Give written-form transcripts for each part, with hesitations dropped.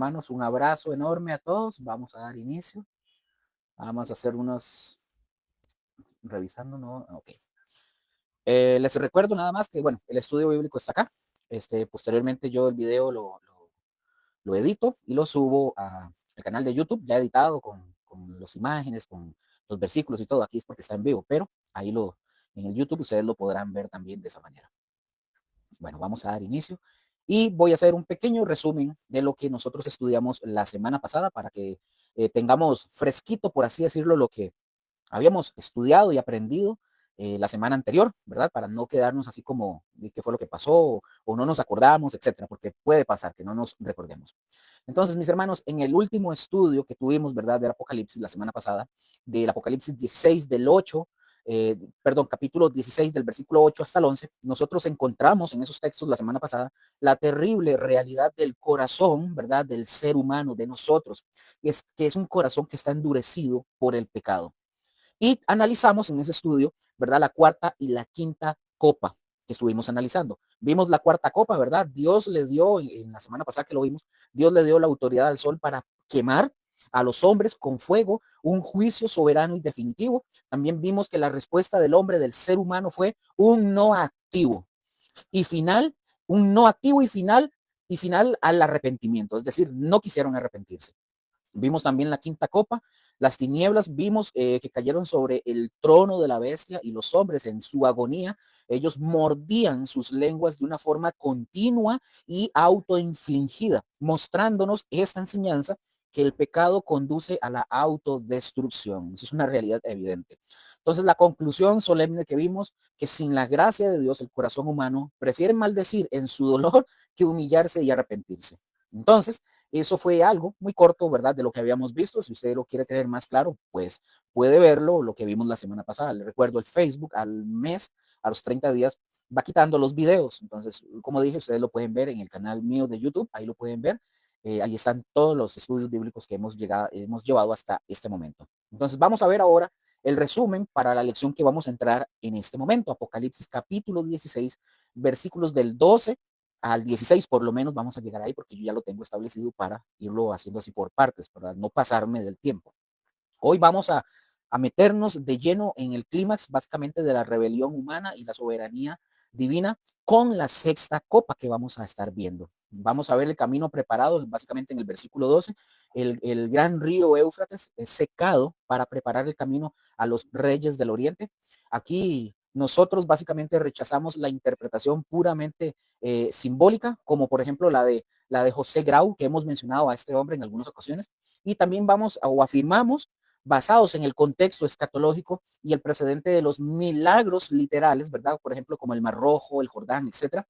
hermanos, un abrazo enorme a todos. Vamos a dar inicio. Vamos a hacer unos, revisando, ¿no? Ok. Les recuerdo nada más que, bueno, el estudio bíblico está acá. Posteriormente yo el video lo edito y lo subo al canal de YouTube, ya editado con las imágenes, con los versículos y todo. Aquí es porque está en vivo, pero ahí en el YouTube ustedes lo podrán ver también de esa manera. Bueno, vamos a dar inicio y voy a hacer un pequeño resumen de lo que nosotros estudiamos la semana pasada para que tengamos fresquito, por así decirlo, lo que habíamos estudiado y aprendido la semana anterior, ¿verdad? Para no quedarnos así como qué fue lo que pasó o no nos acordamos, etcétera, porque puede pasar que no nos recordemos. Entonces, mis hermanos, en el último estudio que tuvimos, ¿verdad? Del Apocalipsis la semana pasada, del Apocalipsis 16, del 8, capítulo 16 del versículo 8 hasta el 11, nosotros encontramos en esos textos la semana pasada la terrible realidad del corazón, ¿verdad? Del ser humano, de nosotros, que es un corazón que está endurecido por el pecado. Y analizamos en ese estudio, ¿verdad? La cuarta y la quinta copa que estuvimos analizando. Vimos la cuarta copa, ¿verdad? Dios le dio, en la semana pasada que lo vimos, Dios le dio la autoridad al sol para quemar a los hombres con fuego, un juicio soberano y definitivo. También vimos que la respuesta del hombre, del ser humano, fue un no activo y final, un no activo y final al arrepentimiento, es decir, no quisieron arrepentirse. Vimos también la quinta copa, las tinieblas, vimos que cayeron sobre el trono de la bestia y los hombres en su agonía, ellos mordían sus lenguas de una forma continua y autoinfligida, mostrándonos esta enseñanza que el pecado conduce a la autodestrucción. Eso es una realidad evidente. Entonces, la conclusión solemne que vimos, que sin la gracia de Dios, el corazón humano prefiere maldecir en su dolor que humillarse y arrepentirse. Entonces, eso fue algo muy corto, ¿verdad? De lo que habíamos visto. Si usted lo quiere tener más claro, pues puede verlo, lo que vimos la semana pasada. Le recuerdo el Facebook al mes, a los 30 días, va quitando los videos. Entonces, como dije, ustedes lo pueden ver en el canal mío de YouTube, ahí lo pueden ver. Ahí están todos los estudios bíblicos que hemos llevado hasta este momento. Entonces, vamos a ver ahora el resumen para la lección que vamos a entrar en este momento. Apocalipsis capítulo 16, versículos del 12 al 16 por lo menos vamos a llegar ahí porque yo ya lo tengo establecido para irlo haciendo así por partes, para no pasarme del tiempo. Hoy vamos a meternos de lleno en el clímax básicamente de la rebelión humana y la soberanía divina con la sexta copa que vamos a estar viendo. Vamos a ver el camino preparado, básicamente en el versículo 12, el gran río Éufrates es secado para preparar el camino a los reyes del oriente. Aquí nosotros básicamente rechazamos la interpretación puramente simbólica, como por ejemplo la de José Grau, que hemos mencionado a este hombre en algunas ocasiones, y también vamos o afirmamos basados en el contexto escatológico y el precedente de los milagros literales, ¿verdad? Por ejemplo, como el Mar Rojo, el Jordán, etcétera,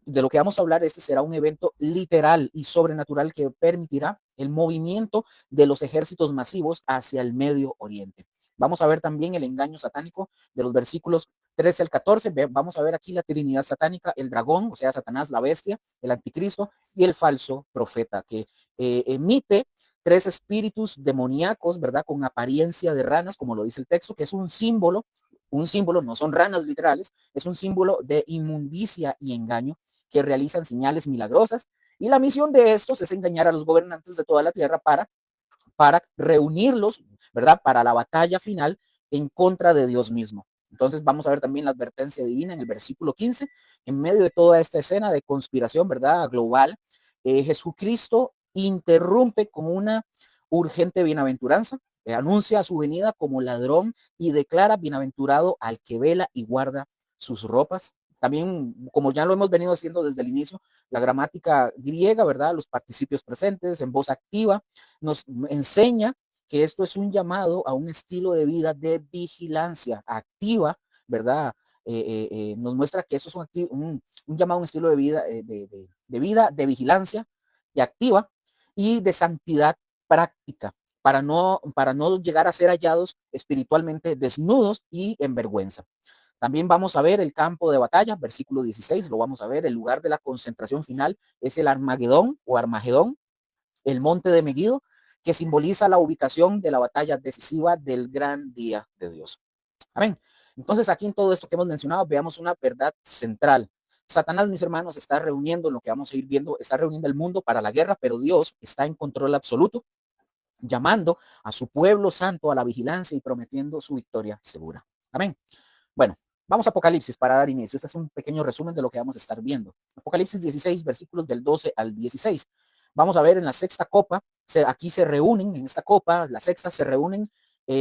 de lo que vamos a hablar, este será un evento literal y sobrenatural que permitirá el movimiento de los ejércitos masivos hacia el Medio Oriente. Vamos a ver también el engaño satánico de los versículos 13 al 14. Vamos a ver aquí la Trinidad satánica, el dragón, o sea, Satanás, la bestia, el anticristo y el falso profeta, que emite tres espíritus demoníacos, ¿verdad? Con apariencia de ranas, como lo dice el texto, que es un símbolo, no son ranas literales, es un símbolo de inmundicia y engaño que realizan señales milagrosas. Y la misión de estos es engañar a los gobernantes de toda la tierra para reunirlos, ¿verdad? Para la batalla final en contra de Dios mismo. Entonces vamos a ver también la advertencia divina en el versículo 15, en medio de toda esta escena de conspiración, ¿verdad? Global, Jesucristo interrumpe con una urgente bienaventuranza, anuncia su venida como ladrón y declara bienaventurado al que vela y guarda sus ropas. También, como ya lo hemos venido haciendo desde el inicio, la gramática griega, ¿verdad? Los participios presentes en voz activa nos enseña que esto es un llamado a un estilo de vida de vigilancia activa, ¿verdad? Nos muestra que eso es un llamado a un estilo de vida, vida de vigilancia y activa y de santidad práctica para no llegar a ser hallados espiritualmente desnudos y en vergüenza. También vamos a ver el campo de batalla, versículo 16, lo vamos a ver, el lugar de la concentración final es el Armagedón o Armagedón, el monte de Megiddo, que simboliza la ubicación de la batalla decisiva del gran día de Dios. Amén. Entonces, aquí en todo esto que hemos mencionado, veamos una verdad central. Satanás, mis hermanos, está reuniendo, lo que vamos a ir viendo, está reuniendo el mundo para la guerra, pero Dios está en control absoluto, llamando a su pueblo santo a la vigilancia y prometiendo su victoria segura. Amén. Bueno, vamos a Apocalipsis para dar inicio. Este es un pequeño resumen de lo que vamos a estar viendo. Apocalipsis 16, versículos del 12 al 16. Vamos a ver en la sexta copa, aquí se reúnen, en esta copa, la sexta, se reúnen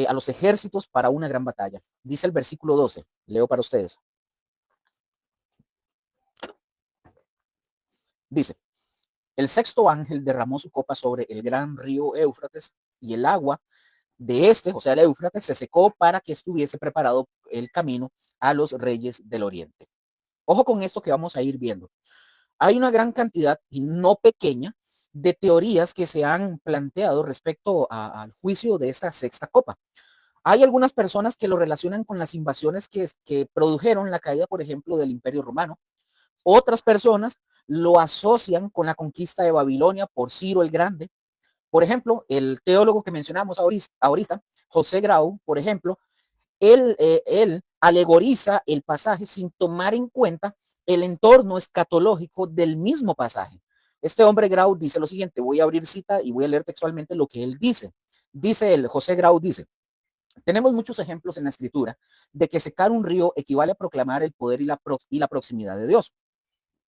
a los ejércitos para una gran batalla. Dice el versículo 12, leo para ustedes. Dice, el sexto ángel derramó su copa sobre el gran río Éufrates y el agua de este, o sea, el Éufrates, se secó para que estuviese preparado el camino a los reyes del oriente. Ojo con esto que vamos a ir viendo. Hay una gran cantidad, y no pequeña, de teorías que se han planteado respecto al juicio de esta sexta copa. Hay algunas personas que lo relacionan con las invasiones que produjeron la caída, por ejemplo, del Imperio Romano. Otras personas lo asocian con la conquista de Babilonia por Ciro el Grande. Por ejemplo, el teólogo que mencionamos ahorita, José Grau, por ejemplo, él alegoriza el pasaje sin tomar en cuenta el entorno escatológico del mismo pasaje. Este hombre Grau dice lo siguiente, voy a abrir cita y voy a leer textualmente lo que él dice. Dice él, José Grau dice, tenemos muchos ejemplos en la escritura de que secar un río equivale a proclamar el poder y la proximidad de Dios.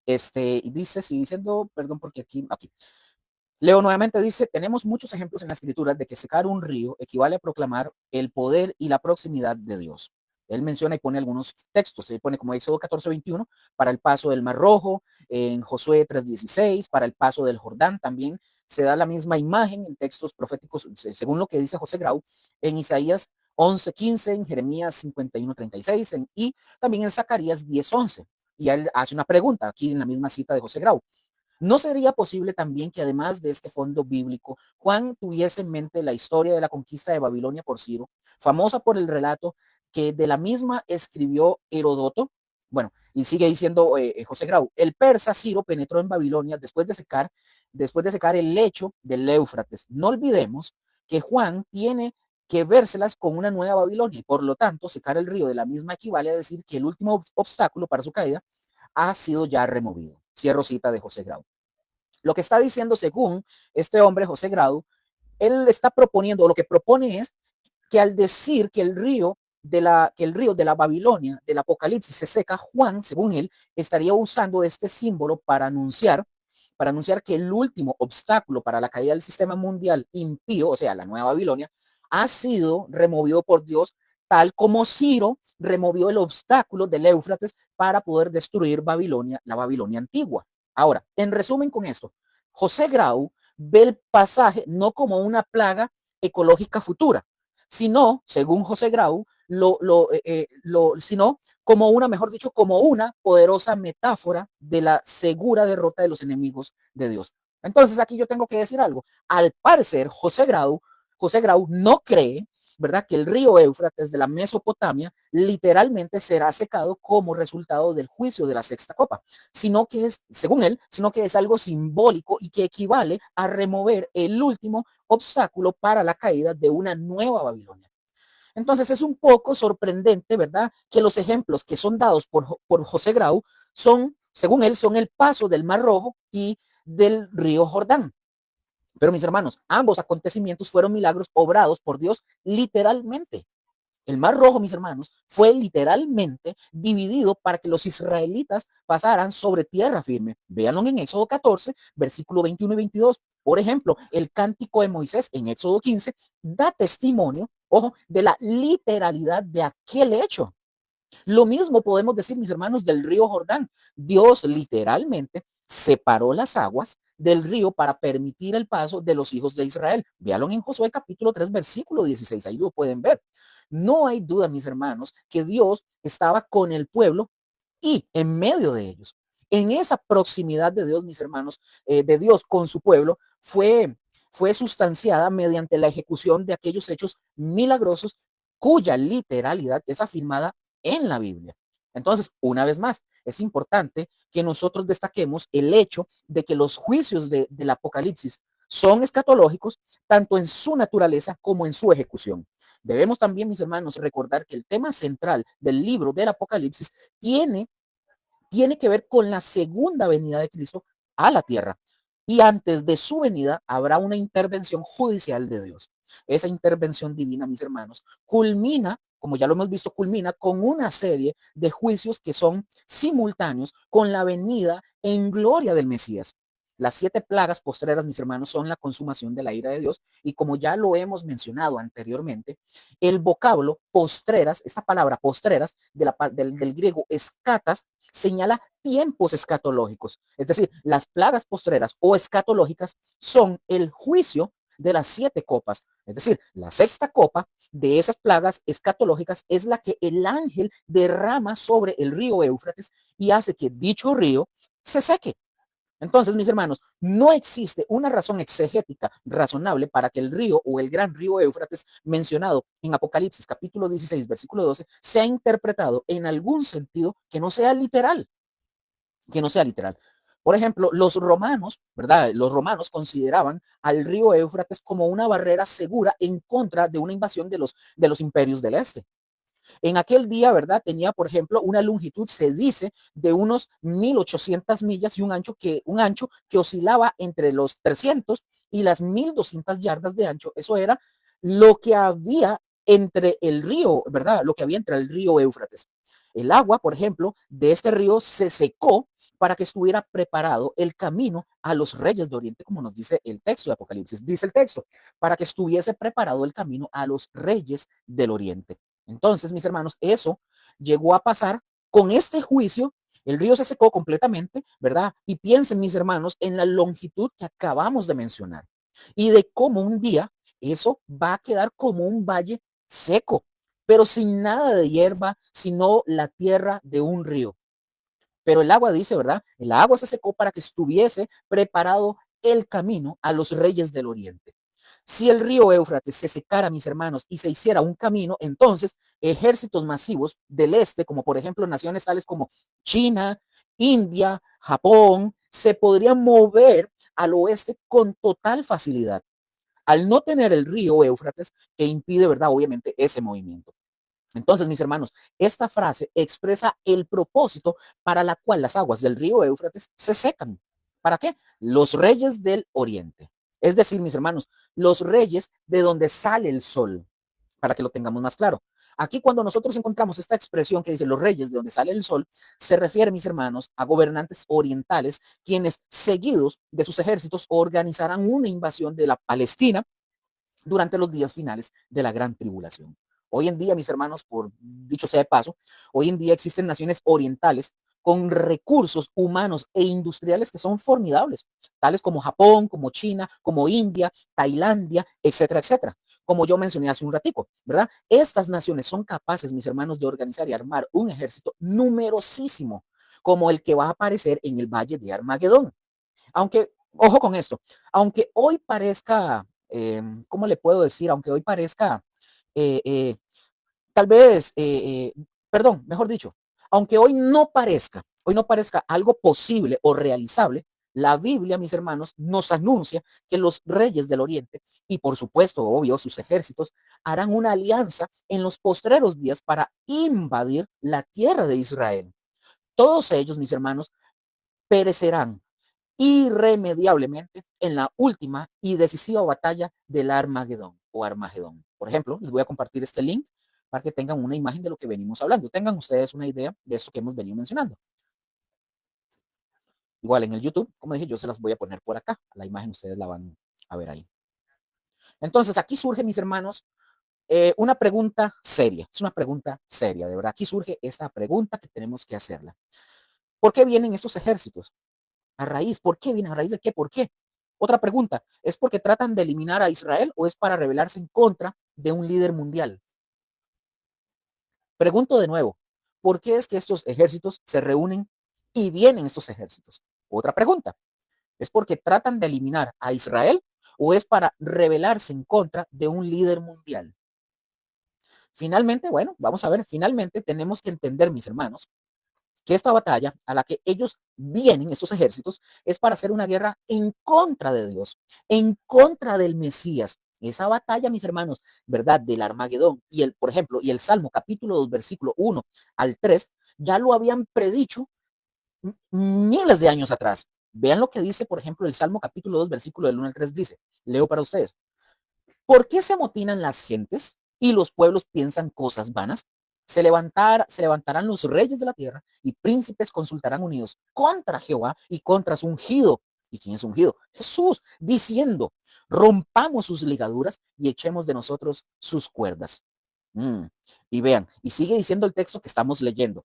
Dice, sigue diciendo, perdón, porque aquí. Leo nuevamente, dice, tenemos muchos ejemplos en la escritura de que secar un río equivale a proclamar el poder y la proximidad de Dios. Él menciona y pone algunos textos. Él pone como Éxodo 14:21 para el paso del Mar Rojo, en Josué 3:16 para el paso del Jordán. También se da la misma imagen en textos proféticos, según lo que dice José Grau, en Isaías 11:15, en Jeremías 51:36 y también en Zacarías 10:11. Y él hace una pregunta aquí en la misma cita de José Grau. ¿No sería posible también que además de este fondo bíblico, Juan tuviese en mente la historia de la conquista de Babilonia por Ciro, famosa por el relato que de la misma escribió Herodoto? Bueno, y sigue diciendo José Grau, el persa Ciro penetró en Babilonia después de secar el lecho del Éufrates. No olvidemos que Juan tiene que vérselas con una nueva Babilonia y por lo tanto secar el río de la misma equivale a decir que el último obstáculo para su caída ha sido ya removido. Cierro cita de José Grau. Lo que está diciendo, según este hombre, José Grau, él está proponiendo, o lo que propone es que al decir que el río de la Babilonia, del Apocalipsis, se seca, Juan, según él, estaría usando este símbolo para anunciar que el último obstáculo para la caída del sistema mundial impío, o sea, la nueva Babilonia, ha sido removido por Dios, tal como Ciro removió el obstáculo del Éufrates para poder destruir Babilonia, la Babilonia antigua. Ahora, en resumen con esto, José Grau ve el pasaje no como una plaga ecológica futura, sino, según José Grau, sino como una, mejor dicho, como una poderosa metáfora de la segura derrota de los enemigos de Dios. Entonces aquí yo tengo que decir algo. Al parecer, José Grau no cree, ¿verdad?, que el río Éufrates de la Mesopotamia literalmente será secado como resultado del juicio de la sexta copa, sino que es, según él, sino que es algo simbólico y que equivale a remover el último obstáculo para la caída de una nueva Babilonia. Entonces es un poco sorprendente, ¿verdad?, que los ejemplos que son dados por José Grau son, según él, son el paso del Mar Rojo y del río Jordán. Pero mis hermanos, ambos acontecimientos fueron milagros obrados por Dios literalmente. El Mar Rojo, mis hermanos, fue literalmente dividido para que los israelitas pasaran sobre tierra firme. Véanlo en Éxodo 14, versículo 21 y 22. Por ejemplo, el cántico de Moisés en Éxodo 15 da testimonio, ojo, de la literalidad de aquel hecho. Lo mismo podemos decir, mis hermanos, del río Jordán. Dios literalmente separó las aguas del río para permitir el paso de los hijos de Israel. Véanlo en Josué capítulo 3, versículo 16. Ahí lo pueden ver. No hay duda, mis hermanos, que Dios estaba con el pueblo y en medio de ellos. En esa proximidad de Dios, mis hermanos, de Dios con su pueblo, fue sustanciada mediante la ejecución de aquellos hechos milagrosos cuya literalidad es afirmada en la Biblia. Entonces, una vez más, es importante que nosotros destaquemos el hecho de que los juicios del Apocalipsis son escatológicos tanto en su naturaleza como en su ejecución. Debemos también, mis hermanos, recordar que el tema central del libro del Apocalipsis tiene tiene que ver con la segunda venida de Cristo a la tierra. Y antes de su venida habrá una intervención judicial de Dios. Esa intervención divina, mis hermanos, culmina, como ya lo hemos visto, culmina con una serie de juicios que son simultáneos con la venida en gloria del Mesías. Las 7 plagas postreras, mis hermanos, son la consumación de la ira de Dios. Y como ya lo hemos mencionado anteriormente, el vocablo postreras, esta palabra postreras, del griego escatas, señala tiempos escatológicos. Es decir, las plagas postreras o escatológicas son el juicio de las 7 copas. Es decir, la sexta copa de esas plagas escatológicas es la que el ángel derrama sobre el río Éufrates y hace que dicho río se seque. Entonces, mis hermanos, no existe una razón exegética razonable para que el río o el gran río Éufrates mencionado en Apocalipsis capítulo 16, versículo 12, sea interpretado en algún sentido que no sea literal, que no sea literal. Por ejemplo, los romanos, ¿verdad? Los romanos consideraban al río Éufrates como una barrera segura en contra de una invasión de los imperios del este. En aquel día, ¿verdad? Tenía, por ejemplo, una longitud, se dice, de unos 1800 millas y un ancho que oscilaba entre los 300 y las 1200 yardas de ancho. Eso era lo que había entre el río, ¿verdad? Lo que había entre el río Éufrates. El agua, por ejemplo, de este río se secó para que estuviera preparado el camino a los reyes de Oriente, como nos dice el texto de Apocalipsis. Dice el texto, para que estuviese preparado el camino a los reyes del Oriente. Entonces, mis hermanos, eso llegó a pasar con este juicio. El río se secó completamente, ¿verdad? Y piensen, mis hermanos, en la longitud que acabamos de mencionar y de cómo un día eso va a quedar como un valle seco, pero sin nada de hierba, sino la tierra de un río. Pero el agua dice, ¿verdad? El agua se secó para que estuviese preparado el camino a los reyes del oriente. Si el río Éufrates se secara, mis hermanos, y se hiciera un camino, entonces ejércitos masivos del este, como por ejemplo naciones tales como China, India, Japón, se podrían mover al oeste con total facilidad, al no tener el río Éufrates que impide, ¿verdad? Obviamente ese movimiento. Entonces, mis hermanos, esta frase expresa el propósito para la cual las aguas del río Éufrates se secan. ¿Para qué? Los reyes del oriente. Es decir, mis hermanos, los reyes de donde sale el sol, para que lo tengamos más claro. Aquí cuando nosotros encontramos esta expresión que dice los reyes de donde sale el sol, se refiere, mis hermanos, a gobernantes orientales, quienes seguidos de sus ejércitos organizarán una invasión de la Palestina durante los días finales de la gran tribulación. Hoy en día, mis hermanos, por dicho sea de paso, hoy en día existen naciones orientales con recursos humanos e industriales que son formidables, tales como Japón, como China, como India, Tailandia, etcétera, etcétera. Como yo mencioné hace un ratico, ¿verdad? Estas naciones son capaces, mis hermanos, de organizar y armar un ejército numerosísimo, como el que va a aparecer en el Valle de Armagedón. Aunque, ojo con esto, aunque hoy parezca, ¿cómo le puedo decir? Aunque hoy parezca, eh, eh, tal vez, perdón, mejor dicho, aunque hoy no parezca algo posible o realizable, la Biblia, mis hermanos, nos anuncia que los reyes del Oriente y por supuesto, obvio, sus ejércitos harán una alianza en los postreros días para invadir la tierra de Israel. Todos ellos, mis hermanos, perecerán irremediablemente en la última y decisiva batalla del Armagedón o Armagedón. Por ejemplo, les voy a compartir este link para que tengan una imagen de lo que venimos hablando. Tengan ustedes una idea de esto que hemos venido mencionando. Igual en el YouTube, como dije, yo se las voy a poner por acá. La imagen ustedes la van a ver ahí. Entonces, aquí surge, mis hermanos, una pregunta seria. Es una pregunta seria, de verdad. Aquí surge esta pregunta que tenemos que hacerla. ¿Por qué vienen estos ejércitos? A raíz, ¿por qué vienen? ¿A raíz de qué? ¿Por qué? Otra pregunta, ¿es porque tratan de eliminar a Israel o es para rebelarse en contra de un líder mundial? Pregunto de nuevo, ¿por qué es que estos ejércitos se reúnen y vienen estos ejércitos? Otra pregunta, ¿es porque tratan de eliminar a Israel o es para rebelarse en contra de un líder mundial? Finalmente, bueno, vamos a ver, finalmente tenemos que entender, mis hermanos, que esta batalla a la que ellos vienen, estos ejércitos, es para hacer una guerra en contra de Dios, en contra del Mesías. Esa batalla, mis hermanos, ¿verdad? Del Armagedón y el, por ejemplo, y el Salmo capítulo 2, versículo 1 al 3, ya lo habían predicho miles de años atrás. Vean lo que dice, por ejemplo, el Salmo capítulo 2, versículo del 1 al 3 dice, leo para ustedes. ¿Por qué se amotinan las gentes y los pueblos piensan cosas vanas? Se levantarán los reyes de la tierra y príncipes consultarán unidos contra Jehová y contra su ungido. ¿Y quién es ungido? Jesús, diciendo, rompamos sus ligaduras y echemos de nosotros sus cuerdas. Mm. Y vean, y sigue diciendo el texto que estamos leyendo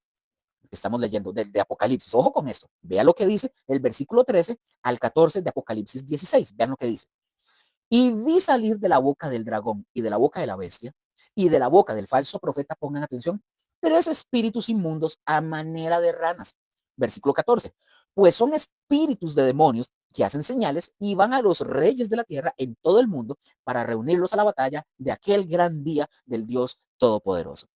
de Apocalipsis. Ojo con esto. Vea lo que dice el versículo 13 al 14 de Apocalipsis 16. Vean lo que dice. Y vi salir de la boca del dragón y de la boca de la bestia y de la boca del falso profeta, pongan atención, tres espíritus inmundos a manera de ranas. Versículo 14. Pues son espíritus de demonios que hacen señales y van a los reyes de la tierra en todo el mundo para reunirlos a la batalla de aquel gran día del Dios Todopoderoso.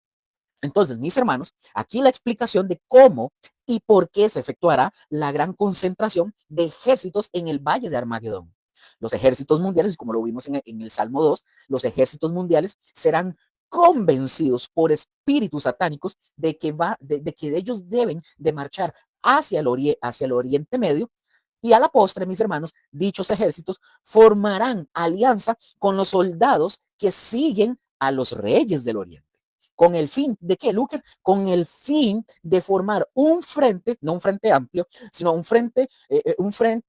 Entonces, mis hermanos, aquí la explicación de cómo y por qué se efectuará la gran concentración de ejércitos en el valle de Armagedón. Los ejércitos mundiales, como lo vimos en el Salmo 2, los ejércitos mundiales serán convencidos por espíritus satánicos de que ellos deben de marchar hacia el Oriente Medio y a la postre, mis hermanos, dichos ejércitos formarán alianza con los soldados que siguen a los reyes del Oriente. ¿Con el fin de qué, Luker? Con el fin de formar un frente, no un frente amplio, sino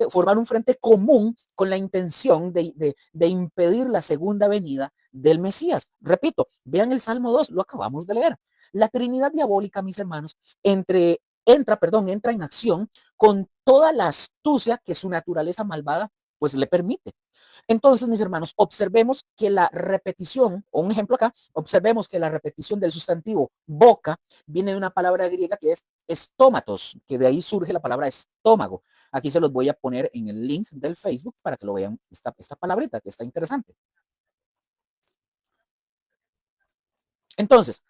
formar un frente común con la intención de impedir la segunda venida del Mesías. Repito, vean el Salmo 2, lo acabamos de leer. La Trinidad diabólica, mis hermanos, entra en acción con toda la astucia que su naturaleza malvada pues le permite. Entonces, mis hermanos, observemos que la repetición, o un ejemplo acá, observemos que la repetición del sustantivo boca viene de una palabra griega que es estómatos, que de ahí surge la palabra estómago. Aquí se los voy a poner en el link del Facebook para que lo vean, esta palabrita que está interesante. Entonces,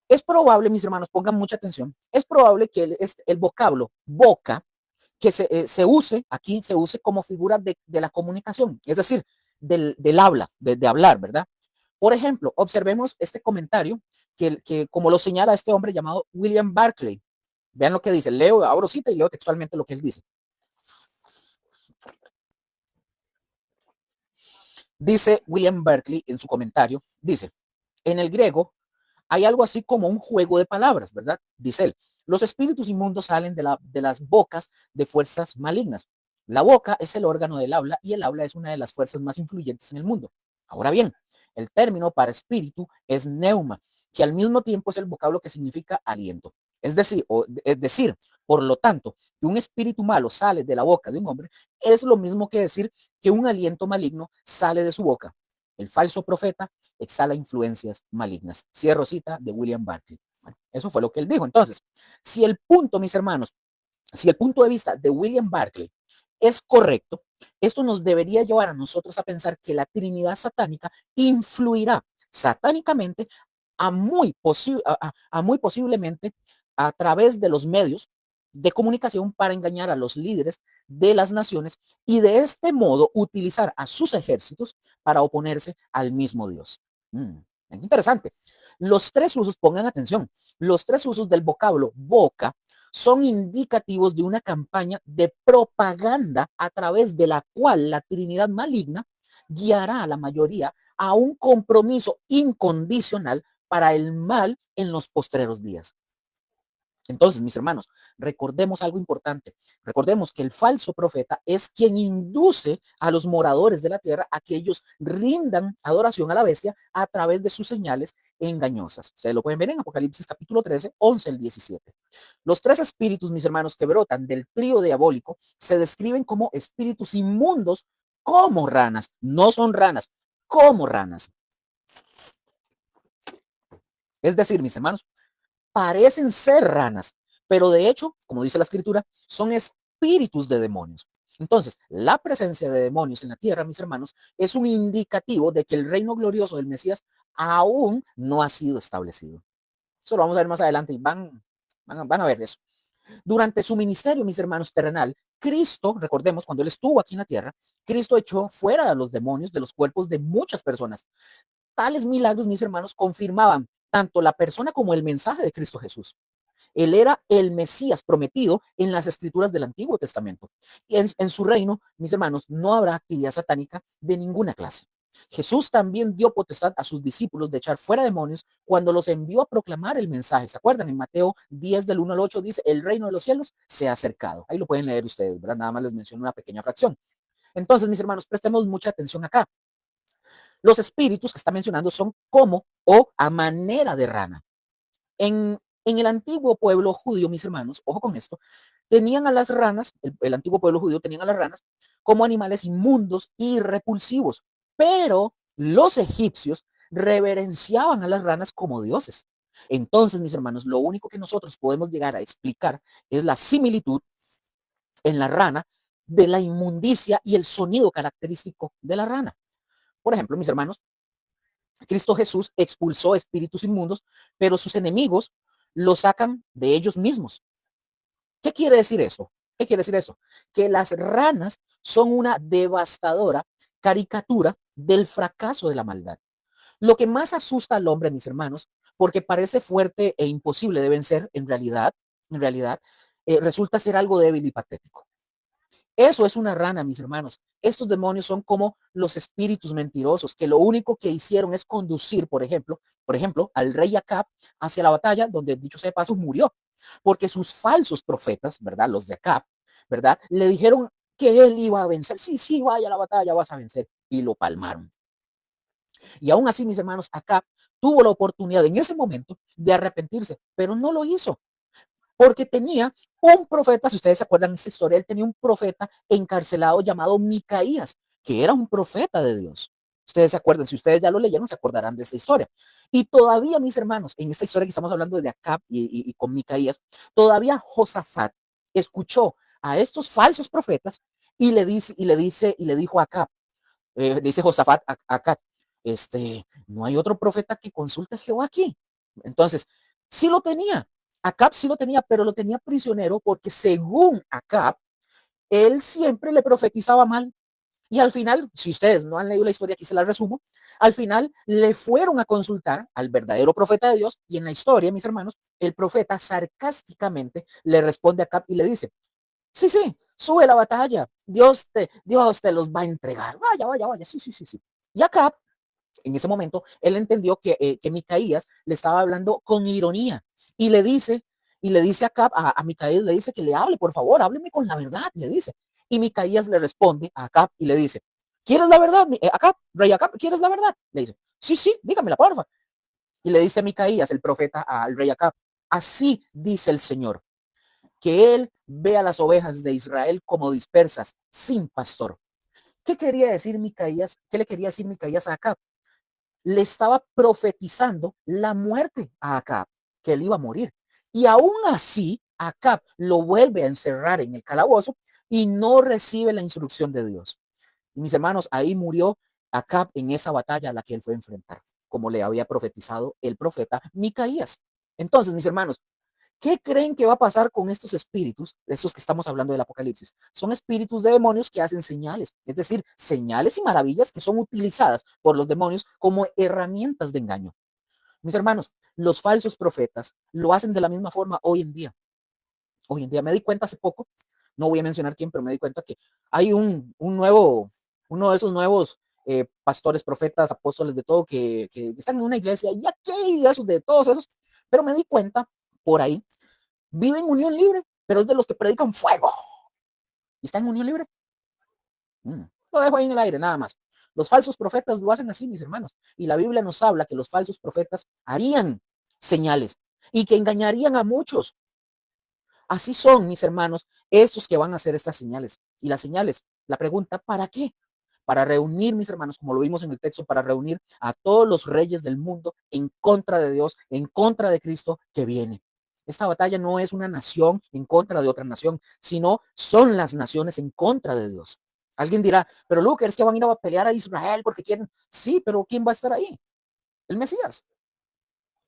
es probable, mis hermanos, pongan mucha atención, es probable que el vocablo boca que se use, aquí se use como figura de la comunicación, es decir, del habla, de hablar, ¿verdad? Por ejemplo, observemos este comentario que como lo señala este hombre llamado William Barclay. Vean lo que dice, leo, abro cita y leo textualmente lo que él dice. Dice William Barclay en su comentario, dice, en el griego hay algo así como un juego de palabras, ¿verdad? Dice él, los espíritus inmundos salen de las bocas de fuerzas malignas. La boca es el órgano del habla y el habla es una de las fuerzas más influyentes en el mundo. Ahora bien, el término para espíritu es neuma, que al mismo tiempo es el vocablo que significa aliento. Es decir, por lo tanto, que un espíritu malo sale de la boca de un hombre es lo mismo que decir que un aliento maligno sale de su boca. El falso profeta exhala influencias malignas. Cierro cita de William Barclay. Bueno, eso fue lo que él dijo. Entonces, si el punto, mis hermanos, si el punto de vista de William Barclay es correcto, esto nos debería llevar a nosotros a pensar que la Trinidad satánica influirá satánicamente a muy posiblemente a través de los medios de comunicación para engañar a los líderes de las naciones y de este modo utilizar a sus ejércitos para oponerse al mismo Dios. Es interesante. Los tres usos, pongan atención, los tres usos del vocablo boca son indicativos de una campaña de propaganda a través de la cual la Trinidad maligna guiará a la mayoría a un compromiso incondicional para el mal en los postreros días. Entonces, mis hermanos, recordemos algo importante. Recordemos que el falso profeta es quien induce a los moradores de la tierra a que ellos rindan adoración a la bestia a través de sus señales engañosas. Ustedes lo pueden ver en Apocalipsis capítulo 13, 11 al 17. Los tres espíritus, mis hermanos, que brotan del trío diabólico se describen como espíritus inmundos como ranas. No son ranas, como ranas. Es decir, mis hermanos, parecen ser ranas, pero de hecho, como dice la escritura, son espíritus de demonios. Entonces, la presencia de demonios en la tierra, mis hermanos, es un indicativo de que el reino glorioso del Mesías aún no ha sido establecido. Eso lo vamos a ver más adelante y van a ver eso. Durante su ministerio, mis hermanos, terrenal, Cristo, recordemos, cuando él estuvo aquí en la tierra, Cristo echó fuera a los demonios de los cuerpos de muchas personas. Tales milagros, mis hermanos, confirmaban tanto la persona como el mensaje de Cristo Jesús. Él era el Mesías prometido en las escrituras del Antiguo Testamento. Y en su reino, mis hermanos, no habrá actividad satánica de ninguna clase. Jesús también dio potestad a sus discípulos de echar fuera demonios cuando los envió a proclamar el mensaje. ¿Se acuerdan? En Mateo 10 del 1 al 8 dice, el reino de los cielos se ha acercado. Ahí lo pueden leer ustedes, ¿verdad? Nada más les menciono una pequeña fracción. Entonces, mis hermanos, prestemos mucha atención acá. Los espíritus que está mencionando son como o a manera de rana. En el antiguo pueblo judío, mis hermanos, ojo con esto, tenían a las ranas, el antiguo pueblo judío tenían a las ranas como animales inmundos y repulsivos, pero los egipcios reverenciaban a las ranas como dioses. Entonces, mis hermanos, lo único que nosotros podemos llegar a explicar es la similitud en la rana de la inmundicia y el sonido característico de la rana. Por ejemplo, mis hermanos, Cristo Jesús expulsó espíritus inmundos, pero sus enemigos lo sacan de ellos mismos. ¿Qué quiere decir eso? ¿Qué quiere decir eso? Que las ranas son una devastadora caricatura del fracaso de la maldad. Lo que más asusta al hombre, mis hermanos, porque parece fuerte e imposible de vencer, en realidad, resulta ser algo débil y patético. Eso es una rana, mis hermanos. Estos demonios son como los espíritus mentirosos, que lo único que hicieron es conducir, por ejemplo, al rey Acab hacia la batalla, donde dicho sea de paso, murió. Porque sus falsos profetas, ¿verdad? Los de Acab, ¿verdad? Le dijeron que él iba a vencer. Sí, sí, vaya a la batalla, vas a vencer. Y lo palmaron. Y aún así, mis hermanos, Acab tuvo la oportunidad en ese momento de arrepentirse, pero no lo hizo porque tenía un profeta, si ustedes se acuerdan de esta historia, él tenía un profeta encarcelado llamado Micaías, que era un profeta de Dios. Ustedes se acuerdan, si ustedes ya lo leyeron, se acordarán de esta historia. Y todavía, mis hermanos, en esta historia que estamos hablando de Acab y con Micaías, todavía Josafat escuchó a estos falsos profetas y le dijo a Acab, dice Josafat a Acab, no hay otro profeta que consulte a Jehová aquí. Entonces, sí lo tenía, Acab sí lo tenía, pero lo tenía prisionero porque según Acab, él siempre le profetizaba mal. Y al final, si ustedes no han leído la historia, aquí se la resumo, al final le fueron a consultar al verdadero profeta de Dios y en la historia, mis hermanos, el profeta sarcásticamente le responde a Acab y le dice, sí, sí, sube la batalla, Dios te los va a entregar, vaya, vaya, vaya, sí, sí, sí, sí. Y Acab en ese momento, él entendió que Micaías le estaba hablando con ironía y le dice a Micaías, le dice que le hable, por favor, hábleme con la verdad, le dice. Y Micaías le responde a Acab y le dice, ¿quieres la verdad, Acab, rey Acab, quieres la verdad? Le dice, sí, sí, dígamela, porfa. Y le dice a Micaías, el profeta, al rey Acab, así dice el Señor, que él ve a las ovejas de Israel como dispersas, sin pastor. ¿Qué quería decir Micaías? ¿Qué le quería decir Micaías a Acab? Le estaba profetizando la muerte a Acab, que él iba a morir. Y aún así, Acab lo vuelve a encerrar en el calabozo y no recibe la instrucción de Dios. Y mis hermanos, ahí murió Acab en esa batalla a la que él fue a enfrentar, como le había profetizado el profeta Micaías. Entonces, mis hermanos, ¿qué creen que va a pasar con estos espíritus, de estos que estamos hablando del Apocalipsis? Son espíritus de demonios que hacen señales, es decir, señales y maravillas que son utilizadas por los demonios como herramientas de engaño. Mis hermanos, los falsos profetas lo hacen de la misma forma hoy en día. Hoy en día me di cuenta hace poco, no voy a mencionar quién, pero me di cuenta que hay uno de esos nuevos pastores, profetas, apóstoles, de todo, que están en una iglesia, y aquí, esos de todos esos, pero me di cuenta por ahí vive en unión libre, pero es de los que predican fuego. ¿Y está en unión libre? Mm. Lo dejo ahí en el aire, nada más. Los falsos profetas lo hacen así, mis hermanos. Y la Biblia nos habla que los falsos profetas harían señales y que engañarían a muchos. Así son, mis hermanos, estos que van a hacer estas señales. Y las señales, la pregunta, ¿para qué? Para reunir, mis hermanos, como lo vimos en el texto, para reunir a todos los reyes del mundo en contra de Dios, en contra de Cristo que viene. Esta batalla no es una nación en contra de otra nación, sino son las naciones en contra de Dios. Alguien dirá, pero Lucas, es que van a ir a pelear a Israel porque quieren. Sí, pero ¿quién va a estar ahí? El Mesías.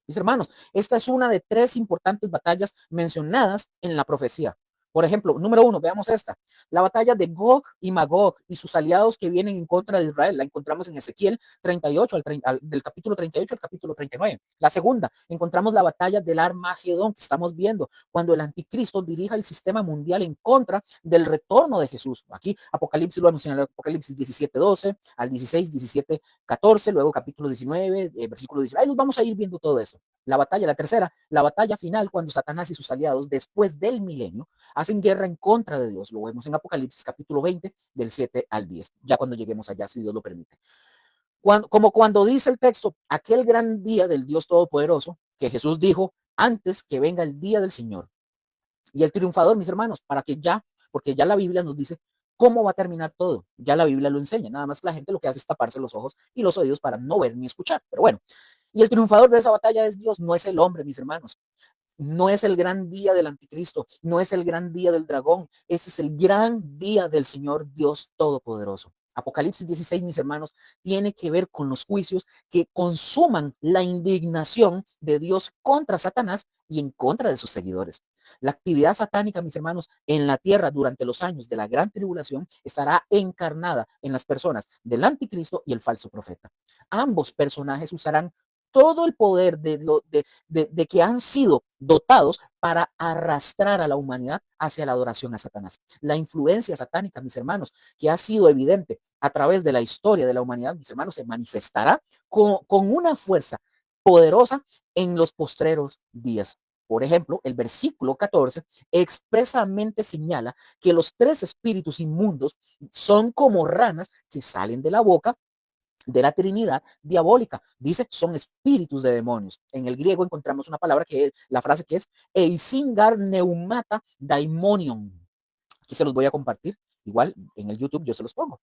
Mis hermanos, esta es una de 3 importantes batallas mencionadas en la profecía. Por ejemplo, número 1, veamos esta. La batalla de Gog y Magog y sus aliados que vienen en contra de Israel. La encontramos en Ezequiel 38, del capítulo 38 al capítulo 39. La segunda, encontramos la batalla del Armagedón que estamos viendo, cuando el anticristo dirija el sistema mundial en contra del retorno de Jesús. Aquí Apocalipsis lo hemos señalado, Apocalipsis 17:12 al 16, 17:14, luego capítulo 19, versículo 19. Ahí los vamos a ir viendo todo eso. La batalla, la tercera, la batalla final, cuando Satanás y sus aliados, después del milenio, hacen guerra en contra de Dios. Lo vemos en Apocalipsis capítulo 20, del 7 al 10, ya cuando lleguemos allá, si Dios lo permite. Como cuando dice el texto, aquel gran día del Dios Todopoderoso, que Jesús dijo, antes que venga el día del Señor. Y el triunfador, mis hermanos, porque ya la Biblia nos dice cómo va a terminar todo. Ya la Biblia lo enseña, nada más que la gente lo que hace es taparse los ojos y los oídos para no ver ni escuchar. Pero bueno, y el triunfador de esa batalla es Dios, no es el hombre, mis hermanos. No es el gran día del anticristo, no es el gran día del dragón, ese es el gran día del Señor Dios Todopoderoso. Apocalipsis 16, mis hermanos, tiene que ver con los juicios que consuman la indignación de Dios contra Satanás y en contra de sus seguidores. La actividad satánica, mis hermanos, en la tierra durante los años de la gran tribulación estará encarnada en las personas del anticristo y el falso profeta. Ambos personajes usarán todo el poder de que han sido dotados para arrastrar a la humanidad hacia la adoración a Satanás. La influencia satánica, mis hermanos, que ha sido evidente a través de la historia de la humanidad, mis hermanos, se manifestará con una fuerza poderosa en los postreros días. Por ejemplo, el versículo 14 expresamente señala que los tres espíritus inmundos son como ranas que salen de la boca de la Trinidad diabólica. Dice, son espíritus de demonios. En el griego encontramos una palabra que es, la frase que es eisingar neumata daimonion. Aquí se los voy a compartir. Igual en el YouTube yo se los pongo,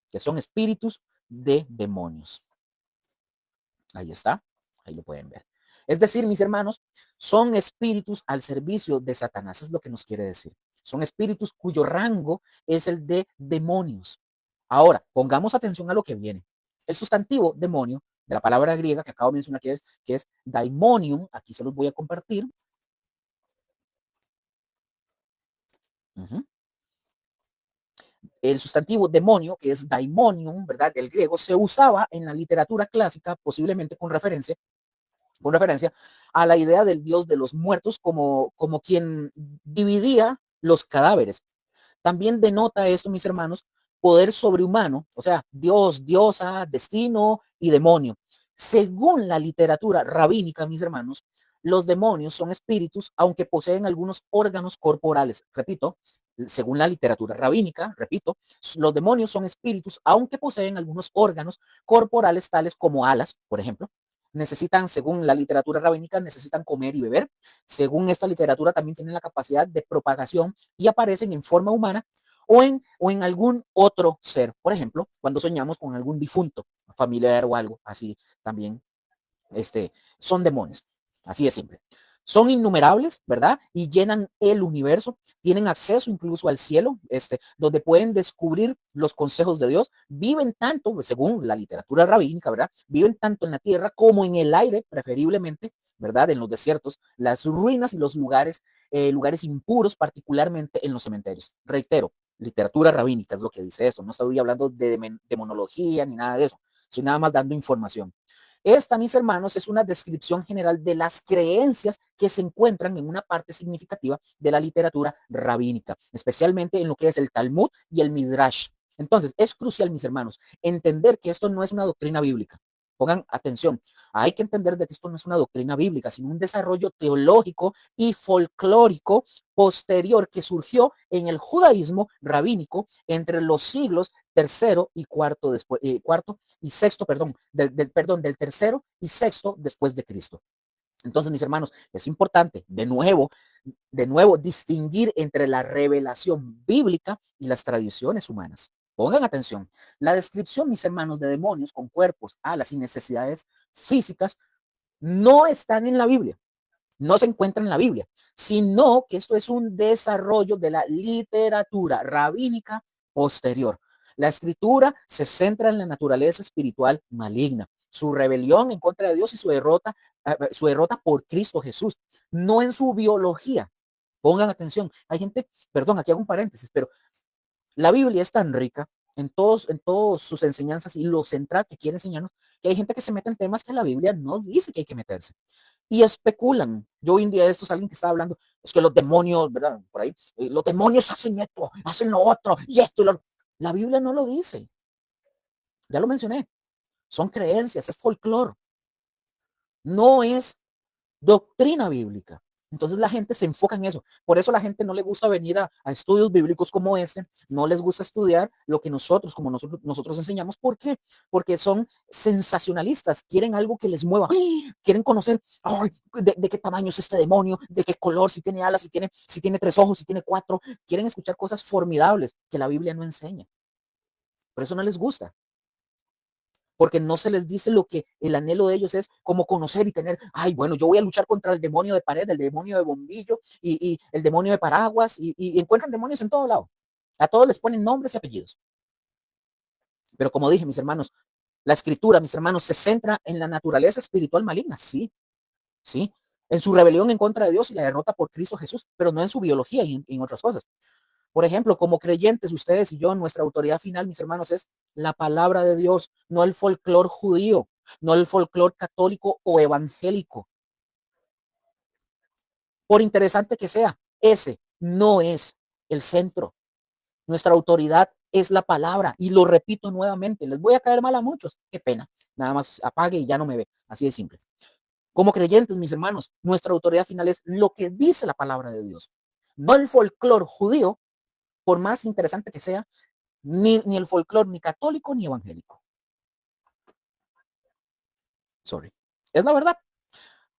que son espíritus de demonios. Ahí está, ahí lo pueden ver. Es decir, mis hermanos, son espíritus al servicio de Satanás, es lo que nos quiere decir. Son espíritus cuyo rango es el de demonios. Ahora, pongamos atención a lo que viene. El sustantivo demonio, de la palabra griega que acabo de mencionar, que es daimonium, aquí se los voy a compartir. El sustantivo demonio, que es daimonium, ¿verdad? Del griego, se usaba en la literatura clásica, posiblemente con referencia a la idea del dios de los muertos como quien dividía los cadáveres. También denota esto, mis hermanos, poder sobrehumano, o sea, Dios, diosa, destino y demonio. Según la literatura rabínica, mis hermanos, los demonios son espíritus, aunque poseen algunos órganos corporales. Repito, según la literatura rabínica, repito, los demonios son espíritus, aunque poseen algunos órganos corporales tales como alas, por ejemplo. Necesitan, según la literatura rabínica, necesitan comer y beber. Según esta literatura, también tienen la capacidad de propagación y aparecen en forma humana o en algún otro ser. Por ejemplo, cuando soñamos con algún difunto, familiar o algo así, también son demonios. Así de simple. Son innumerables, ¿verdad? Y llenan el universo, tienen acceso incluso al cielo, donde pueden descubrir los consejos de Dios, viven tanto, según la literatura rabínica, ¿verdad? Viven tanto en la tierra como en el aire, preferiblemente, ¿verdad? En los desiertos, las ruinas y los lugares impuros, particularmente en los cementerios. Reitero, literatura rabínica es lo que dice eso, no estoy hablando de demonología ni nada de eso, estoy nada más dando información. Esta, mis hermanos, es una descripción general de las creencias que se encuentran en una parte significativa de la literatura rabínica, especialmente en lo que es el Talmud y el Midrash. Entonces, es crucial, mis hermanos, entender que esto no es una doctrina bíblica. Pongan atención, hay que entender de que esto no es una doctrina bíblica, sino un desarrollo teológico y folclórico posterior que surgió en el judaísmo rabínico entre los siglos tercero y cuarto y sexto, del tercero y sexto después de Cristo. Entonces, mis hermanos, es importante, de nuevo, distinguir entre la revelación bíblica y las tradiciones humanas. Pongan atención. La descripción, mis hermanos, de demonios con cuerpos, alas y necesidades físicas no están en la Biblia, no se encuentra en la Biblia, sino que esto es un desarrollo de la literatura rabínica posterior. La escritura se centra en la naturaleza espiritual maligna, su rebelión en contra de Dios y su derrota por Cristo Jesús, no en su biología. Pongan atención. Hay gente, perdón, aquí hago un paréntesis, pero la Biblia es tan rica en todos sus enseñanzas y lo central que quiere enseñarnos, que hay gente que se mete en temas que la Biblia no dice que hay que meterse. Y especulan. Yo hoy en día esto es alguien que estaba hablando, es que los demonios, ¿verdad? Por ahí, los demonios hacen esto, hacen lo otro, y esto y lo otro. La Biblia no lo dice. Ya lo mencioné. Son creencias, es folclore. No es doctrina bíblica. Entonces la gente se enfoca en eso. Por eso la gente no le gusta venir a estudios bíblicos como este, no les gusta estudiar lo que nosotros, como nosotros enseñamos. ¿Por qué? Porque son sensacionalistas, quieren algo que les mueva, ¡ay! Quieren conocer ¡ay! De qué tamaño es este demonio, de qué color, si tiene alas, si tiene 3 ojos, si tiene 4. Quieren escuchar cosas formidables que la Biblia no enseña. Por eso no les gusta, porque no se les dice lo que el anhelo de ellos es, como conocer y tener, ay, bueno, yo voy a luchar contra el demonio de pared, el demonio de bombillo y el demonio de paraguas y encuentran demonios en todo lado. A todos les ponen nombres y apellidos. Pero como dije, mis hermanos, la escritura, mis hermanos, se centra en la naturaleza espiritual maligna, sí, sí, en su rebelión en contra de Dios y la derrota por Cristo Jesús, pero no en su biología y en otras cosas. Por ejemplo, como creyentes, ustedes y yo, nuestra autoridad final, mis hermanos, es la palabra de Dios, no el folclore judío, no el folclore católico o evangélico. Por interesante que sea, ese no es el centro. Nuestra autoridad es la palabra y lo repito nuevamente. Les voy a caer mal a muchos. Qué pena. Nada más apague y ya no me ve. Así de simple. Como creyentes, mis hermanos, nuestra autoridad final es lo que dice la palabra de Dios. No el folclore judío, por más interesante que sea, ni el folclore, ni católico, ni evangélico. Sorry. Es la verdad.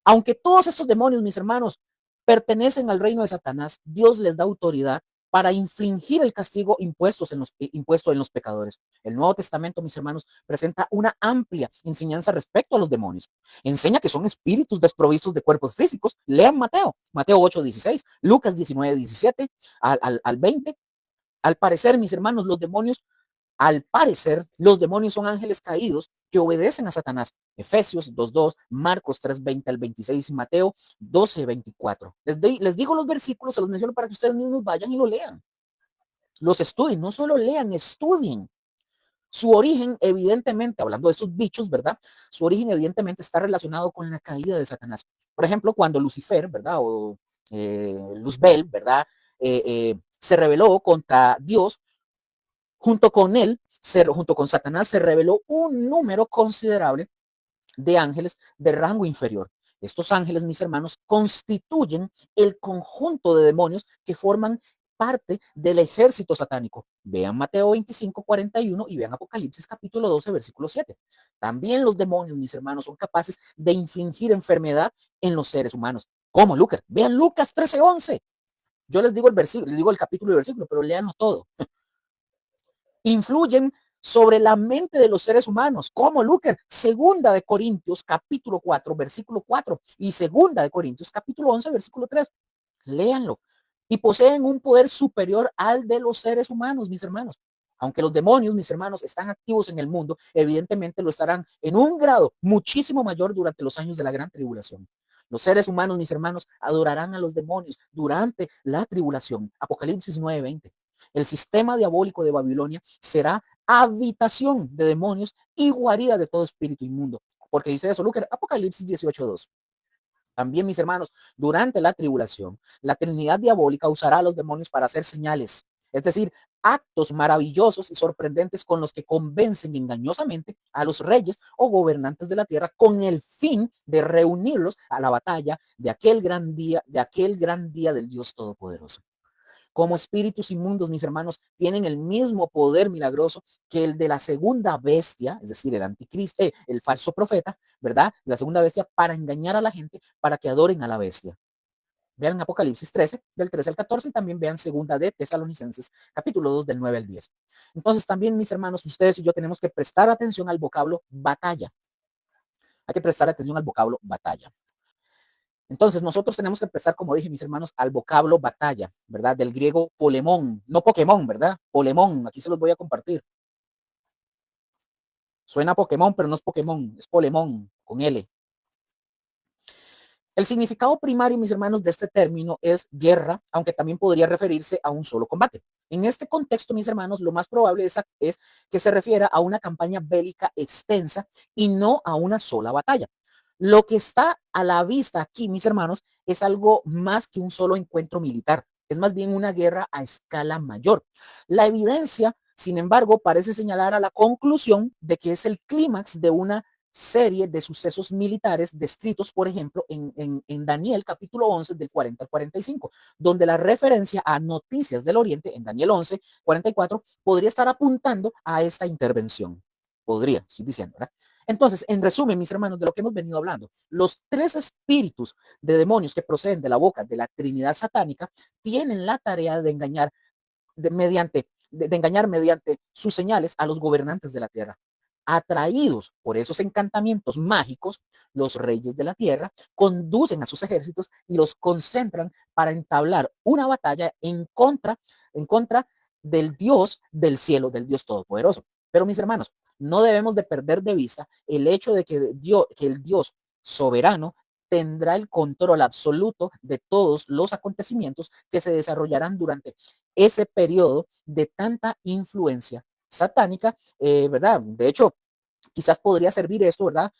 Aunque todos estos demonios, mis hermanos, pertenecen al reino de Satanás, Dios les da autoridad para infligir el castigo impuesto en los pecadores. El Nuevo Testamento, mis hermanos, presenta una amplia enseñanza respecto a los demonios. Enseña que son espíritus desprovistos de cuerpos físicos. Lean Mateo 8:16, Lucas 19:17 al 20. Al parecer, mis hermanos, al parecer, los demonios son ángeles caídos que obedecen a Satanás. Efesios 2:2, Marcos 3:20 al 26, Mateo 12:24. Les digo los versículos, se los menciono para que ustedes mismos vayan y lo lean. Los estudien, no solo lean, estudien. Su origen, evidentemente, hablando de estos bichos, ¿verdad? Su origen, evidentemente, está relacionado con la caída de Satanás. Por ejemplo, cuando Lucifer, ¿verdad? O Luzbel, ¿verdad? Se rebeló contra Dios, junto con Satanás, se reveló un número considerable de ángeles de rango inferior. Estos ángeles, mis hermanos, constituyen el conjunto de demonios que forman parte del ejército satánico. Vean Mateo 25:41 y vean Apocalipsis capítulo 12, versículo 7. También los demonios, mis hermanos, son capaces de infligir enfermedad en los seres humanos. ¿Cómo, Lucas? Vean Lucas 13:11. Yo les digo el versículo, les digo el capítulo y versículo, pero leanlo todo. Influyen sobre la mente de los seres humanos. ¿Cómo, Luker? Segunda de Corintios, capítulo 4, versículo 4 y segunda de Corintios, capítulo 11, versículo 3. Léanlo. Y poseen un poder superior al de los seres humanos, mis hermanos. Aunque los demonios, mis hermanos, están activos en el mundo, evidentemente lo estarán en un grado muchísimo mayor durante los años de la gran tribulación. Los seres humanos, mis hermanos, adorarán a los demonios durante la tribulación. Apocalipsis 9:20. El sistema diabólico de Babilonia será habitación de demonios y guarida de todo espíritu inmundo. Porque dice eso, Lucas, Apocalipsis 18:2. También, mis hermanos, durante la tribulación, la Trinidad diabólica usará a los demonios para hacer señales, es decir, actos maravillosos y sorprendentes con los que convencen engañosamente a los reyes o gobernantes de la tierra con el fin de reunirlos a la batalla de aquel gran día del Dios Todopoderoso. Como espíritus inmundos, mis hermanos, tienen el mismo poder milagroso que el de la segunda bestia, es decir, el anticristo, el falso profeta, ¿verdad? La segunda bestia para engañar a la gente para que adoren a la bestia. Vean Apocalipsis 13, del 13 al 14, y también vean segunda de Tesalonicenses, capítulo 2, del 9 al 10. Entonces, también, mis hermanos, ustedes y yo tenemos que prestar atención al vocablo batalla. Hay que prestar atención al vocablo batalla. Entonces, nosotros tenemos que empezar, como dije, mis hermanos, al vocablo batalla, ¿verdad? Del griego polemón, no Pokémon, ¿verdad? Polemón, aquí se los voy a compartir. Suena Pokémon, pero no es Pokémon, es polemón, con L. El significado primario, mis hermanos, de este término es guerra, aunque también podría referirse a un solo combate. En este contexto, mis hermanos, lo más probable es que se refiera a una campaña bélica extensa y no a una sola batalla. Lo que está a la vista aquí, mis hermanos, es algo más que un solo encuentro militar. Es más bien una guerra a escala mayor. La evidencia, sin embargo, parece señalar a la conclusión de que es el clímax de una serie de sucesos militares descritos, por ejemplo, en Daniel capítulo 11 del 40 al 45, donde la referencia a noticias del Oriente en Daniel 11, 44, podría estar apuntando a esta intervención. Podría, estoy diciendo, ¿verdad? Entonces, en resumen, mis hermanos, de lo que hemos venido hablando, los tres espíritus de demonios que proceden de la boca de la Trinidad satánica tienen la tarea de engañar de engañar mediante sus señales a los gobernantes de la tierra. Atraídos por esos encantamientos mágicos, los reyes de la tierra conducen a sus ejércitos y los concentran para entablar una batalla en contra del Dios del cielo, del Dios todopoderoso. Pero mis hermanos, no debemos de perder de vista el hecho de que el Dios soberano tendrá el control absoluto de todos los acontecimientos que se desarrollarán durante ese periodo de tanta influencia satánica, ¿verdad? De hecho, quizás podría servir esto, ¿verdad?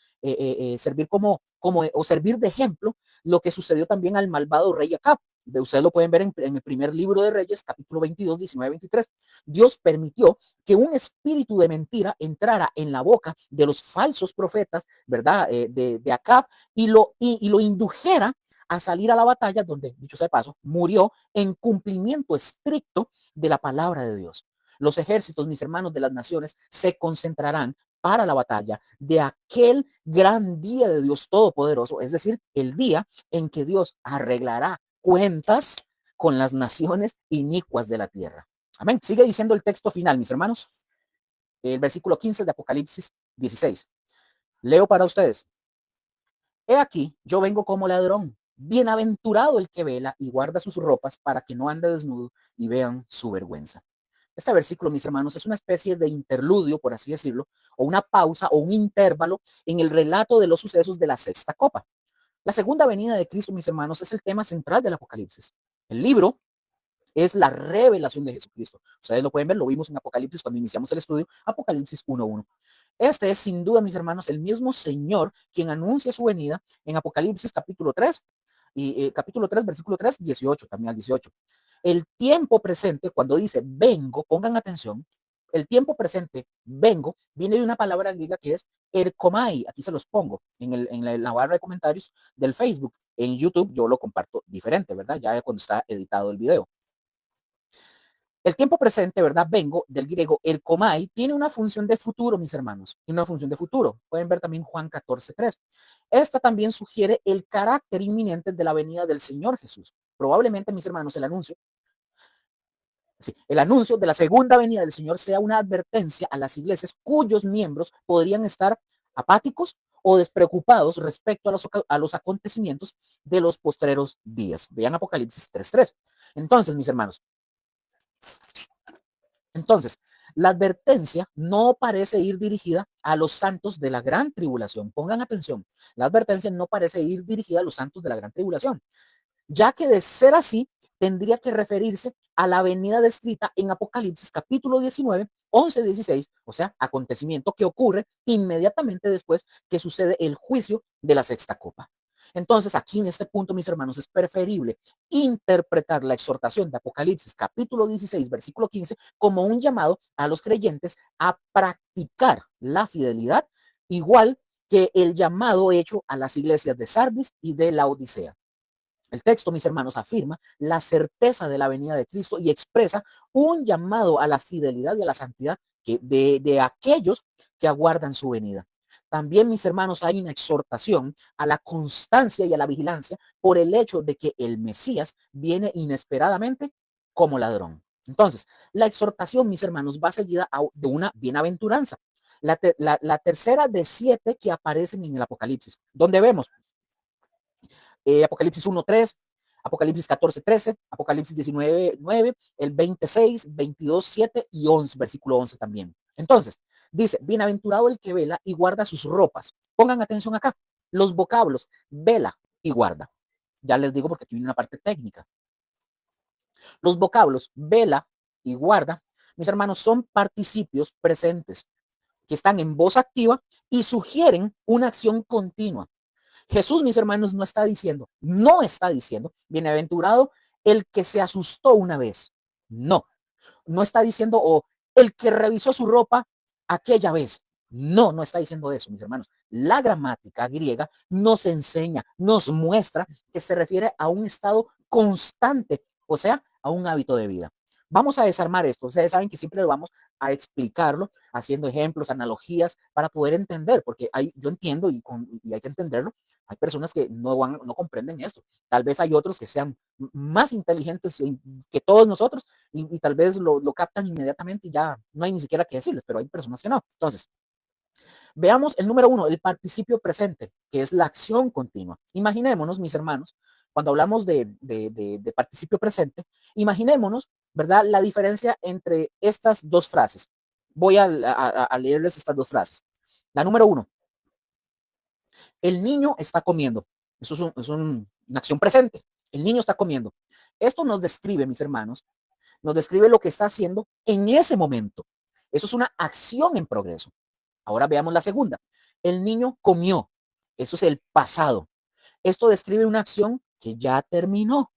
Servir o servir de ejemplo lo que sucedió también al malvado rey Acab. Ustedes lo pueden ver en el primer libro de Reyes, capítulo 22, 19, 23. Dios permitió que un espíritu de mentira entrara en la boca de los falsos profetas, ¿verdad? De Acab y lo indujera a salir a la batalla donde, dicho sea de paso, murió en cumplimiento estricto de la palabra de Dios. Los ejércitos, mis hermanos de las naciones, se concentrarán para la batalla de aquel gran día de Dios Todopoderoso, es decir, el día en que Dios arreglará cuentas con las naciones inicuas de la tierra. Amén. Sigue diciendo el texto final, mis hermanos, el versículo 15 de Apocalipsis 16. Leo para ustedes. He aquí, yo vengo como ladrón. Bienaventurado el que vela y guarda sus ropas para que no ande desnudo y vean su vergüenza. Este versículo, mis hermanos, es una especie de interludio, por así decirlo, o una pausa o un intervalo en el relato de los sucesos de la sexta copa. La segunda venida de Cristo, mis hermanos, es el tema central del Apocalipsis. El libro es la revelación de Jesucristo. Ustedes lo pueden ver, lo vimos en Apocalipsis cuando iniciamos el estudio, Apocalipsis 1.1. Este es sin duda, mis hermanos, el mismo Señor quien anuncia su venida en Apocalipsis capítulo 3, capítulo 3, versículo 3, 18, también al 18. El tiempo presente, cuando dice vengo, pongan atención, el tiempo presente, vengo, viene de una palabra griega que es erkomai. Aquí se los pongo en la barra de comentarios del Facebook. En YouTube yo lo comparto diferente, ¿verdad? Ya cuando está editado el video. El tiempo presente, ¿verdad? Vengo del griego erkomai, tiene una función de futuro, mis hermanos. Tiene una función de futuro. Pueden ver también Juan 14:3. Esta también sugiere el carácter inminente de la venida del Señor Jesús. Probablemente, mis hermanos, el anuncio de la segunda venida del Señor sea una advertencia a las iglesias cuyos miembros podrían estar apáticos o despreocupados respecto a los acontecimientos de los postreros días. Vean Apocalipsis 3:3. Entonces, la advertencia no parece ir dirigida a los santos de la gran tribulación. Pongan atención, la advertencia no parece ir dirigida a los santos de la gran tribulación, ya que de ser así, tendría que referirse a la venida descrita en Apocalipsis capítulo 19, 11, 16, o sea, acontecimiento que ocurre inmediatamente después que sucede el juicio de la sexta copa. Entonces, aquí en este punto, mis hermanos, es preferible interpretar la exhortación de Apocalipsis capítulo 16, versículo 15, como un llamado a los creyentes a practicar la fidelidad, igual que el llamado hecho a las iglesias de Sardis y de la Odisea. El texto, mis hermanos, afirma la certeza de la venida de Cristo y expresa un llamado a la fidelidad y a la santidad de aquellos que aguardan su venida. También, mis hermanos, hay una exhortación a la constancia y a la vigilancia por el hecho de que el Mesías viene inesperadamente como ladrón. Entonces, la exhortación, mis hermanos, va seguida de una bienaventuranza. La tercera de 7 que aparecen en el Apocalipsis, donde vemos Apocalipsis 1:3, Apocalipsis 14:13, Apocalipsis 19:9, el 26, 22:7 y 11, versículo 11 también. Entonces, dice, bienaventurado el que vela y guarda sus ropas. Pongan atención acá. Los vocablos vela, y guarda. Ya les digo porque aquí viene una parte técnica. Los vocablos vela y guarda, mis hermanos, son participios presentes que están en voz activa y sugieren una acción continua. Jesús, mis hermanos, no está diciendo, bienaventurado el que se asustó una vez. No, no está diciendo, o el que revisó su ropa aquella vez. No, no está diciendo eso, mis hermanos. La gramática griega nos enseña, nos muestra que se refiere a un estado constante, o sea, a un hábito de vida. Vamos a desarmar esto. Ustedes saben que siempre lo vamos a explicarlo haciendo ejemplos, analogías, para poder entender, porque yo entiendo y hay que entenderlo. Hay personas que no comprenden esto. Tal vez hay otros que sean más inteligentes que todos nosotros y tal vez lo captan inmediatamente y ya no hay ni siquiera que decirles, pero hay personas que no. Entonces, veamos el número 1, el participio presente, que es la acción continua. Imaginémonos, mis hermanos, cuando hablamos de participio presente, imaginémonos, ¿verdad?, la diferencia entre estas dos frases. Voy a leerles estas dos frases. La número 1, el niño está comiendo. Eso es una acción presente. El niño está comiendo. Esto nos describe, mis hermanos, nos describe lo que está haciendo en ese momento. Eso es una acción en progreso. Ahora veamos la segunda. El niño comió. Eso es el pasado. Esto describe una acción que ya terminó.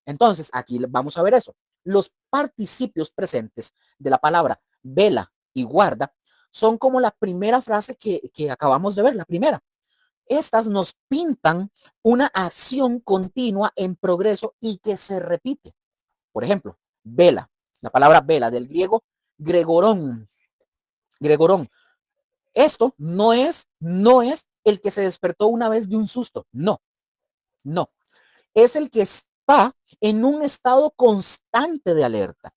Entonces, aquí vamos a ver eso. Los participios presentes de la palabra vela y guarda son como la primera frase que acabamos de ver, la primera. Estas nos pintan una acción continua en progreso y que se repite. Por ejemplo, vela, la palabra vela del griego gregorón. Gregorón. Esto no es el que se despertó una vez de un susto. No, no. Es el que está en un estado constante de alerta.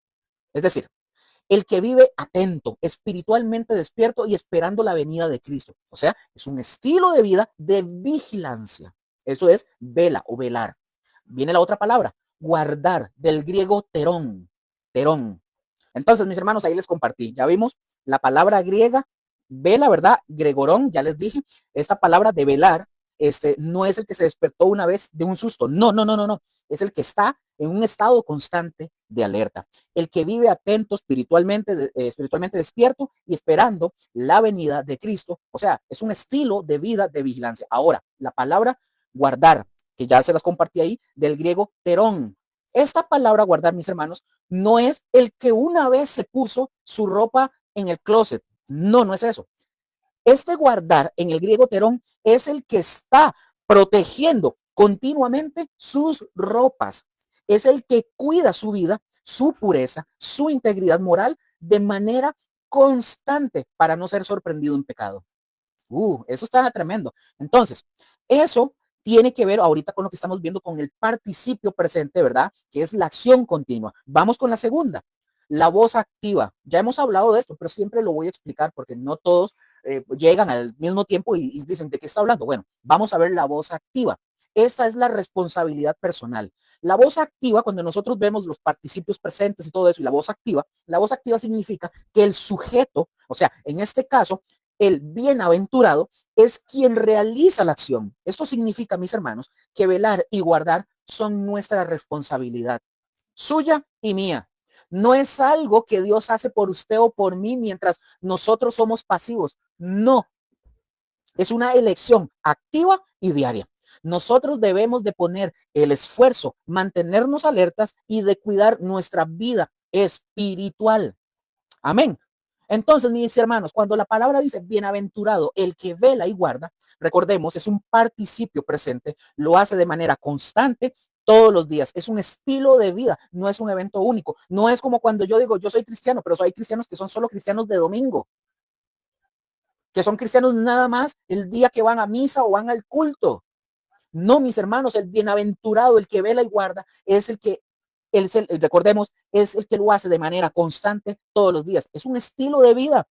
Es decir, el que vive atento, espiritualmente despierto y esperando la venida de Cristo. O sea, es un estilo de vida de vigilancia. Eso es vela o velar. Viene la otra palabra, guardar, del griego terón. Terón. Entonces, mis hermanos, ahí les compartí. Ya vimos la palabra griega, vela, ¿verdad? Gregorón, ya les dije. Esta palabra de velar, no es el que se despertó una vez de un susto. No, no, no, no, no. Es el que está en un estado constante de alerta. El que vive atento espiritualmente despierto y esperando la venida de Cristo. O sea, es un estilo de vida de vigilancia. Ahora, la palabra guardar, que ya se las compartí ahí, del griego terón. Esta palabra guardar, mis hermanos, no es el que una vez se puso su ropa en el closet. No, no es eso. Este guardar en el griego terón es el que está protegiendo continuamente sus ropas. Es el que cuida su vida, su pureza, su integridad moral de manera constante para no ser sorprendido en pecado. Eso está tremendo. Entonces, eso tiene que ver ahorita con lo que estamos viendo con el participio presente, ¿verdad? Que es la acción continua. Vamos con la segunda, la voz activa. Ya hemos hablado de esto, pero siempre lo voy a explicar porque no todos llegan al mismo tiempo y dicen, ¿de qué está hablando? Bueno, vamos a ver la voz activa. Esta es la responsabilidad personal. La voz activa, cuando nosotros vemos los participios presentes y todo eso, y la voz activa significa que el sujeto, o sea, en este caso, el bienaventurado es quien realiza la acción. Esto significa, mis hermanos, que velar y guardar son nuestra responsabilidad, suya y mía. No es algo que Dios hace por usted o por mí mientras nosotros somos pasivos. No, es una elección activa y diaria. Nosotros debemos de poner el esfuerzo, mantenernos alertas y de cuidar nuestra vida espiritual. Amén. Entonces, mis hermanos, cuando la palabra dice bienaventurado el que vela y guarda, recordemos, es un participio presente, lo hace de manera constante todos los días. Es un estilo de vida, no es un evento único. No es como cuando yo digo, yo soy cristiano, pero hay cristianos que son solo cristianos de domingo, que son cristianos nada más el día que van a misa o van al culto. No, mis hermanos, el bienaventurado, el que vela y guarda, es el que recordemos, es el que lo hace de manera constante todos los días. Es un estilo de vida.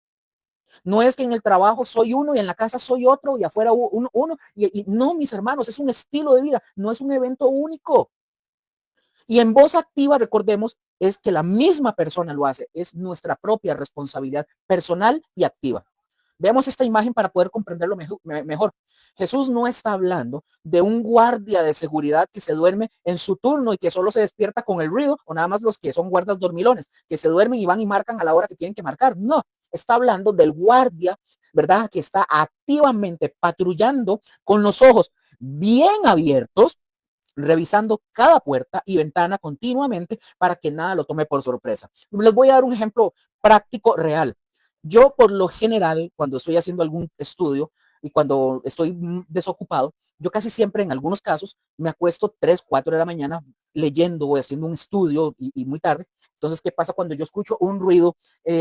No es que en el trabajo soy uno y en la casa soy otro y afuera uno. Y no, mis hermanos, es un estilo de vida, no es un evento único. Y en voz activa, recordemos, es que la misma persona lo hace. Es nuestra propia responsabilidad personal y activa. Veamos esta imagen para poder comprenderlo mejor. Jesús no está hablando de un guardia de seguridad que se duerme en su turno y que solo se despierta con el ruido, o nada más los que son guardas dormilones, que se duermen y van y marcan a la hora que tienen que marcar. No, está hablando del guardia, ¿verdad? Que está activamente patrullando con los ojos bien abiertos, revisando cada puerta y ventana continuamente para que nada lo tome por sorpresa. Les voy a dar un ejemplo práctico real. Yo, por lo general, cuando estoy haciendo algún estudio y cuando estoy desocupado, yo casi siempre, en algunos casos, me acuesto 3, 4 de la mañana leyendo o haciendo un estudio y muy tarde. Entonces, ¿qué pasa cuando yo escucho un ruido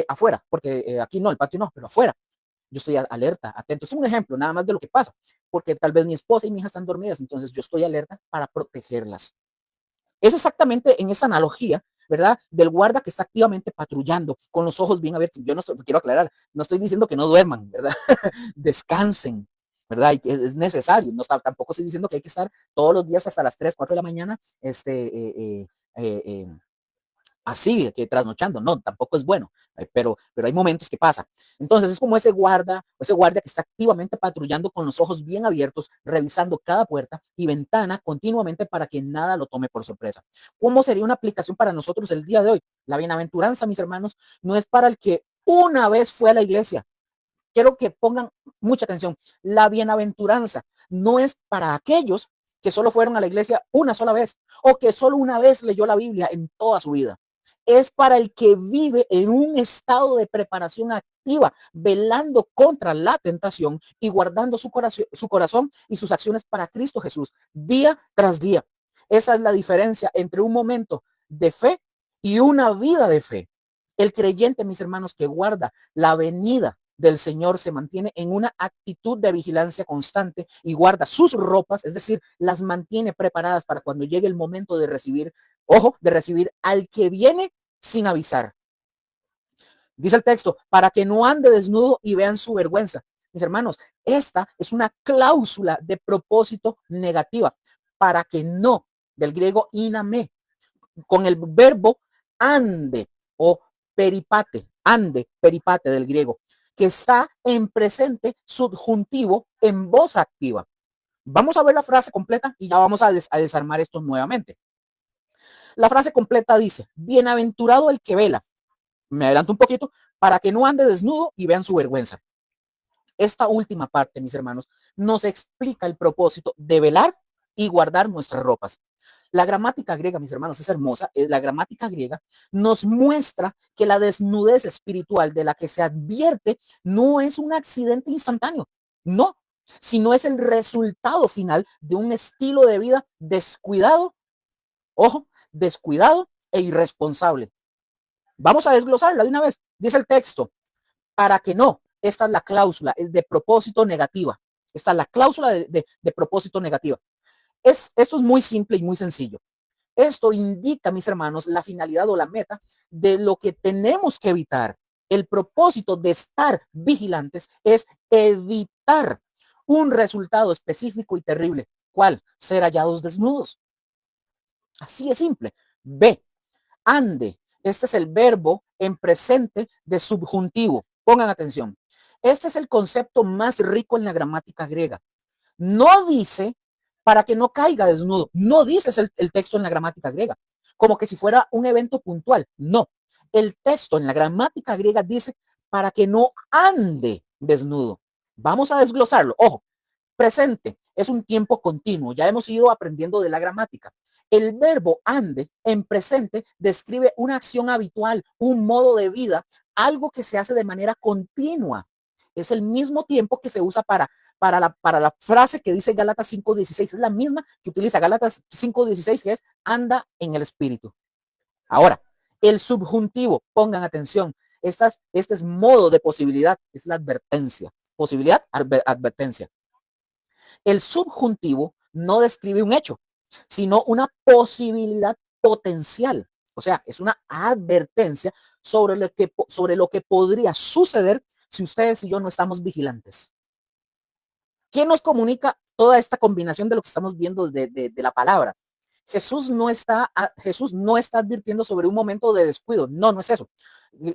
afuera? Porque aquí no, el patio no, pero afuera. Yo estoy alerta, atento. Es un ejemplo nada más de lo que pasa, porque tal vez mi esposa y mi hija están dormidas, entonces yo estoy alerta para protegerlas. Es exactamente en esa analogía, ¿verdad? Del guarda que está activamente patrullando con los ojos bien abiertos. Yo no estoy, quiero aclarar, no estoy diciendo que no duerman, ¿verdad? Descansen, ¿verdad? Y es necesario. No está, tampoco estoy diciendo que hay que estar todos los días hasta las 3, 4 de la mañana, así, que trasnochando, no, tampoco es bueno, pero hay momentos que pasa. Entonces es como ese guardia que está activamente patrullando con los ojos bien abiertos, revisando cada puerta y ventana continuamente para que nada lo tome por sorpresa. ¿Cómo sería una aplicación para nosotros el día de hoy? La bienaventuranza, mis hermanos, no es para el que una vez fue a la iglesia. Quiero que pongan mucha atención. La bienaventuranza no es para aquellos que solo fueron a la iglesia una sola vez o que solo una vez leyó la Biblia en toda su vida. Es para el que vive en un estado de preparación activa, velando contra la tentación y guardando su corazón y sus acciones para Cristo Jesús, día tras día. Esa es la diferencia entre un momento de fe y una vida de fe. El creyente, mis hermanos, que guarda la venida del Señor se mantiene en una actitud de vigilancia constante y guarda sus ropas, es decir, las mantiene preparadas para cuando llegue el momento de recibir, ojo, de recibir al que viene sin avisar. Dice el texto, para que no ande desnudo y vean su vergüenza. Mis hermanos, esta es una cláusula de propósito negativa, para que no, del griego iname, con el verbo ande o peripate del griego, que está en presente subjuntivo en voz activa. Vamos a ver la frase completa y ya vamos a desarmar esto nuevamente. La frase completa dice, bienaventurado el que vela. Me adelanto un poquito, para que no ande desnudo y vean su vergüenza. Esta última parte, mis hermanos, nos explica el propósito de velar y guardar nuestras ropas. La gramática griega, mis hermanos, es hermosa. La gramática griega nos muestra que la desnudez espiritual de la que se advierte no es un accidente instantáneo, no, sino es el resultado final de un estilo de vida descuidado, ojo, descuidado e irresponsable. Vamos a desglosarla de una vez. Dice el texto, para que no, esta es la cláusula, es de propósito negativa. Esta es la cláusula de propósito negativa. Esto es muy simple y muy sencillo. Esto indica, mis hermanos, la finalidad o la meta de lo que tenemos que evitar. El propósito de estar vigilantes es evitar un resultado específico y terrible. ¿Cuál? Ser hallados desnudos. Así es simple. B, ande. Este es el verbo en presente de subjuntivo. Pongan atención. Este es el concepto más rico en la gramática griega. No dice para que no caiga desnudo. No dice el texto en la gramática griega, como que si fuera un evento puntual. No. El texto en la gramática griega dice para que no ande desnudo. Vamos a desglosarlo. Ojo, presente es un tiempo continuo. Ya hemos ido aprendiendo de la gramática. El verbo ande en presente describe una acción habitual, un modo de vida, algo que se hace de manera continua. Es el mismo tiempo que se usa para la frase que dice Gálatas 5:16. Es la misma que utiliza Gálatas 5:16, que es anda en el espíritu. Ahora, el subjuntivo, pongan atención. Este es modo de posibilidad, es la advertencia. Posibilidad, advertencia. El subjuntivo no describe un hecho, sino una posibilidad potencial. O sea, es una advertencia sobre lo que podría suceder si ustedes y yo no estamos vigilantes. ¿Qué nos comunica toda esta combinación de lo que estamos viendo de la palabra? Jesús no está advirtiendo sobre un momento de descuido. No, no es eso.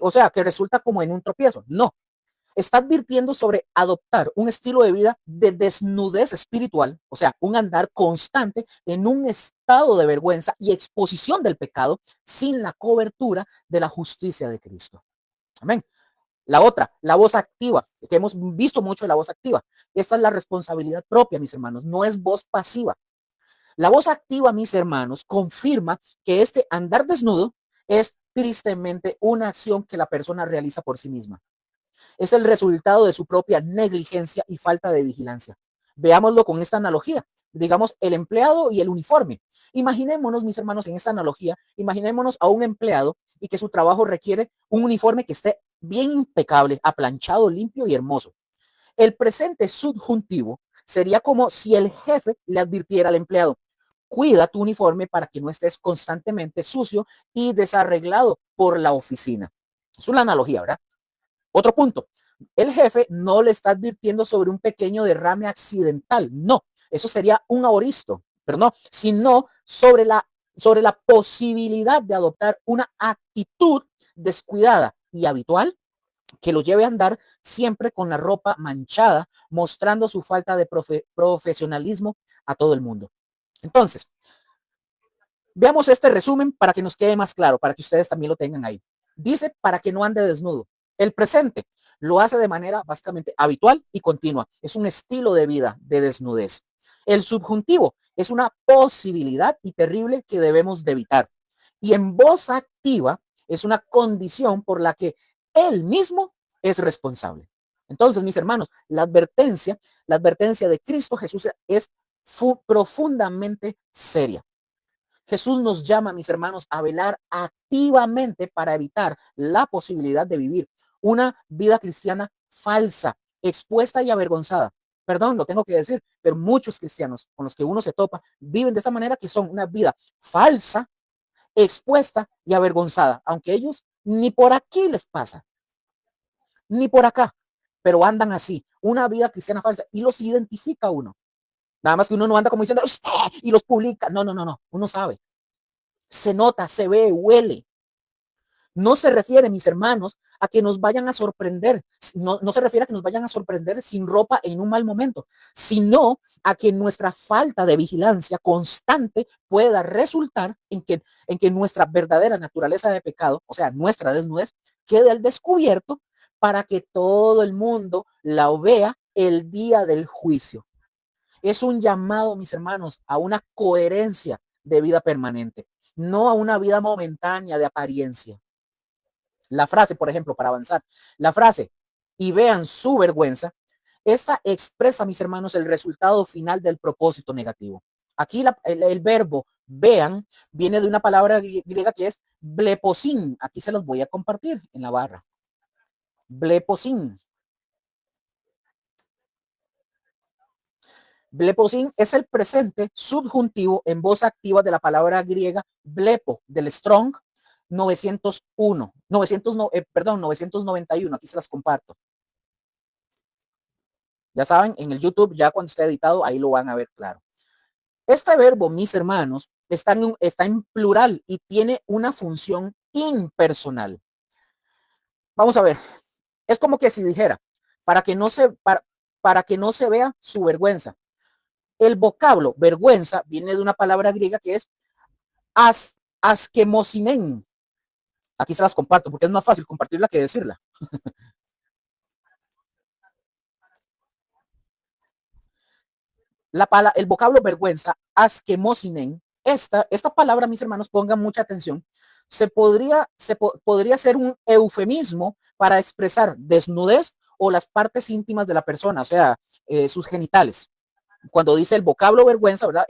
O sea, que resulta como en un tropiezo. No. está advirtiendo sobre adoptar un estilo de vida de desnudez espiritual, o sea, un andar constante en un estado de vergüenza y exposición del pecado sin la cobertura de la justicia de Cristo. Amén. La otra, la voz activa, que hemos visto mucho de la voz activa. Esta es la responsabilidad propia, mis hermanos, no es voz pasiva. La voz activa, mis hermanos, confirma que este andar desnudo es tristemente una acción que la persona realiza por sí misma. Es el resultado de su propia negligencia y falta de vigilancia. Veámoslo con esta analogía. Digamos, el empleado y el uniforme. Imaginémonos, mis hermanos, en esta analogía, imaginémonos a un empleado y que su trabajo requiere un uniforme que esté bien impecable, aplanchado, limpio y hermoso. El presente subjuntivo sería como si el jefe le advirtiera al empleado: cuida tu uniforme para que no estés constantemente sucio y desarreglado por la oficina. Es una analogía, ¿verdad? Otro punto, el jefe no le está advirtiendo sobre un pequeño derrame accidental, no, eso sería un aoristo, pero no, sino sobre la posibilidad de adoptar una actitud descuidada y habitual que lo lleve a andar siempre con la ropa manchada, mostrando su falta de profesionalismo a todo el mundo. Entonces, veamos este resumen para que nos quede más claro, para que ustedes también lo tengan ahí. Dice para que no ande desnudo. El presente lo hace de manera básicamente habitual y continua. Es un estilo de vida de desnudez. El subjuntivo es una posibilidad y terrible que debemos de evitar. Y en voz activa es una condición por la que él mismo es responsable. Entonces, mis hermanos, la advertencia de Cristo Jesús es profundamente seria. Jesús nos llama, mis hermanos, a velar activamente para evitar la posibilidad de vivir una vida cristiana falsa, expuesta y avergonzada. Perdón, lo tengo que decir, pero muchos cristianos con los que uno se topa viven de esta manera, que son una vida falsa, expuesta y avergonzada, aunque ellos ni por aquí les pasa, ni por acá, pero andan así, una vida cristiana falsa, y los identifica uno. Nada más que uno no anda como diciendo y los publica. No, no, no, no. Uno sabe. Se nota, se ve, huele. No se refiere, mis hermanos, a que nos vayan a sorprender. No se refiere a que nos vayan a sorprender sin ropa en un mal momento, sino a que nuestra falta de vigilancia constante pueda resultar en que nuestra verdadera naturaleza de pecado, o sea, nuestra desnudez, quede al descubierto para que todo el mundo la vea el día del juicio. Es un llamado, mis hermanos, a una coherencia de vida permanente, no a una vida momentánea de apariencia. La frase, por ejemplo, para avanzar, la frase "y vean su vergüenza", esta expresa, mis hermanos, el resultado final del propósito negativo. Aquí el verbo vean viene de una palabra griega que es bleposin. Aquí se los voy a compartir en la barra. Bleposin. Bleposin es el presente subjuntivo en voz activa de la palabra griega blepo, del Strong 901, 991. Aquí se las comparto. Ya saben, en el YouTube, ya cuando esté editado, ahí lo van a ver claro. Este verbo, mis hermanos, está en plural y tiene una función impersonal. Vamos a ver, es como que si dijera, para que no se vea su vergüenza. El vocablo vergüenza viene de una palabra griega que es asquemosinen. Aquí se las comparto porque es más fácil compartirla que decirla. El vocablo vergüenza, asquemosinen, esta palabra, mis hermanos, pongan mucha atención, podría ser un eufemismo para expresar desnudez o las partes íntimas de la persona, o sea, sus genitales. Cuando dice el vocablo vergüenza, ¿verdad?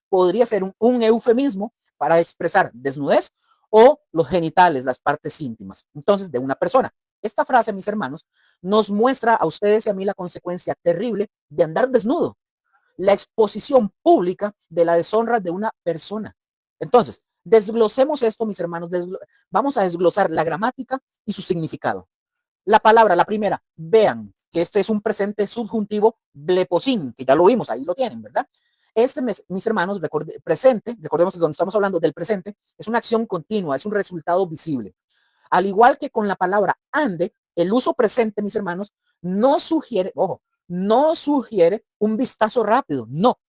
Podría ser un eufemismo para expresar desnudez o los genitales, las partes íntimas. Entonces, de una persona. Esta frase, mis hermanos, nos muestra a ustedes y a mí la consecuencia terrible de andar desnudo, la exposición pública de la deshonra de una persona. Entonces, desglosemos esto, mis hermanos. Vamos a desglosar la gramática y su significado. La palabra, la primera, vean, que este es un presente subjuntivo bleposin, que ya lo vimos, ahí lo tienen, ¿verdad? Mis hermanos, presente, recordemos que cuando estamos hablando del presente, es una acción continua, es un resultado visible. Al igual que con la palabra ande, el uso presente, mis hermanos, no sugiere, ojo, no sugiere un vistazo rápido, no,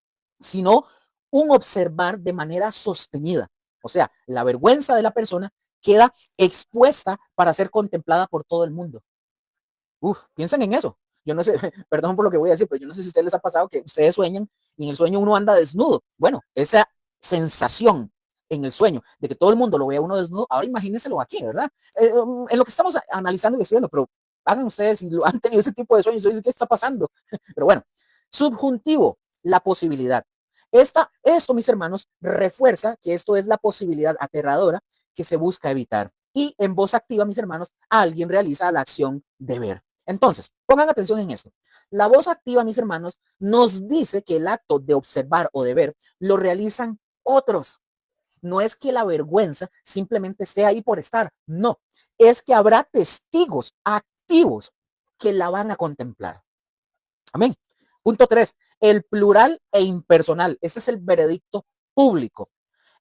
sino un observar de manera sostenida. O sea, la vergüenza de la persona queda expuesta para ser contemplada por todo el mundo. Uf, piensen en eso. Yo no sé, perdón por lo que voy a decir, pero yo no sé si a ustedes les ha pasado que ustedes sueñan y en el sueño uno anda desnudo. Bueno, esa sensación en el sueño de que todo el mundo lo vea uno desnudo, ahora imagínenselo aquí, ¿verdad? En lo que estamos analizando y estudiando, pero hagan ustedes si han tenido ese tipo de sueños, ¿qué está pasando? Pero bueno, subjuntivo, la posibilidad. Esto, mis hermanos, refuerza que esto es la posibilidad aterradora que se busca evitar. Y en voz activa, mis hermanos, alguien realiza la acción de ver. Entonces, pongan atención en esto. La voz activa, mis hermanos, nos dice que el acto de observar o de ver lo realizan otros. No es que la vergüenza simplemente esté ahí por estar, no, es que habrá testigos activos que la van a contemplar. Amén. Punto 3, el plural e impersonal. Ese es el veredicto público.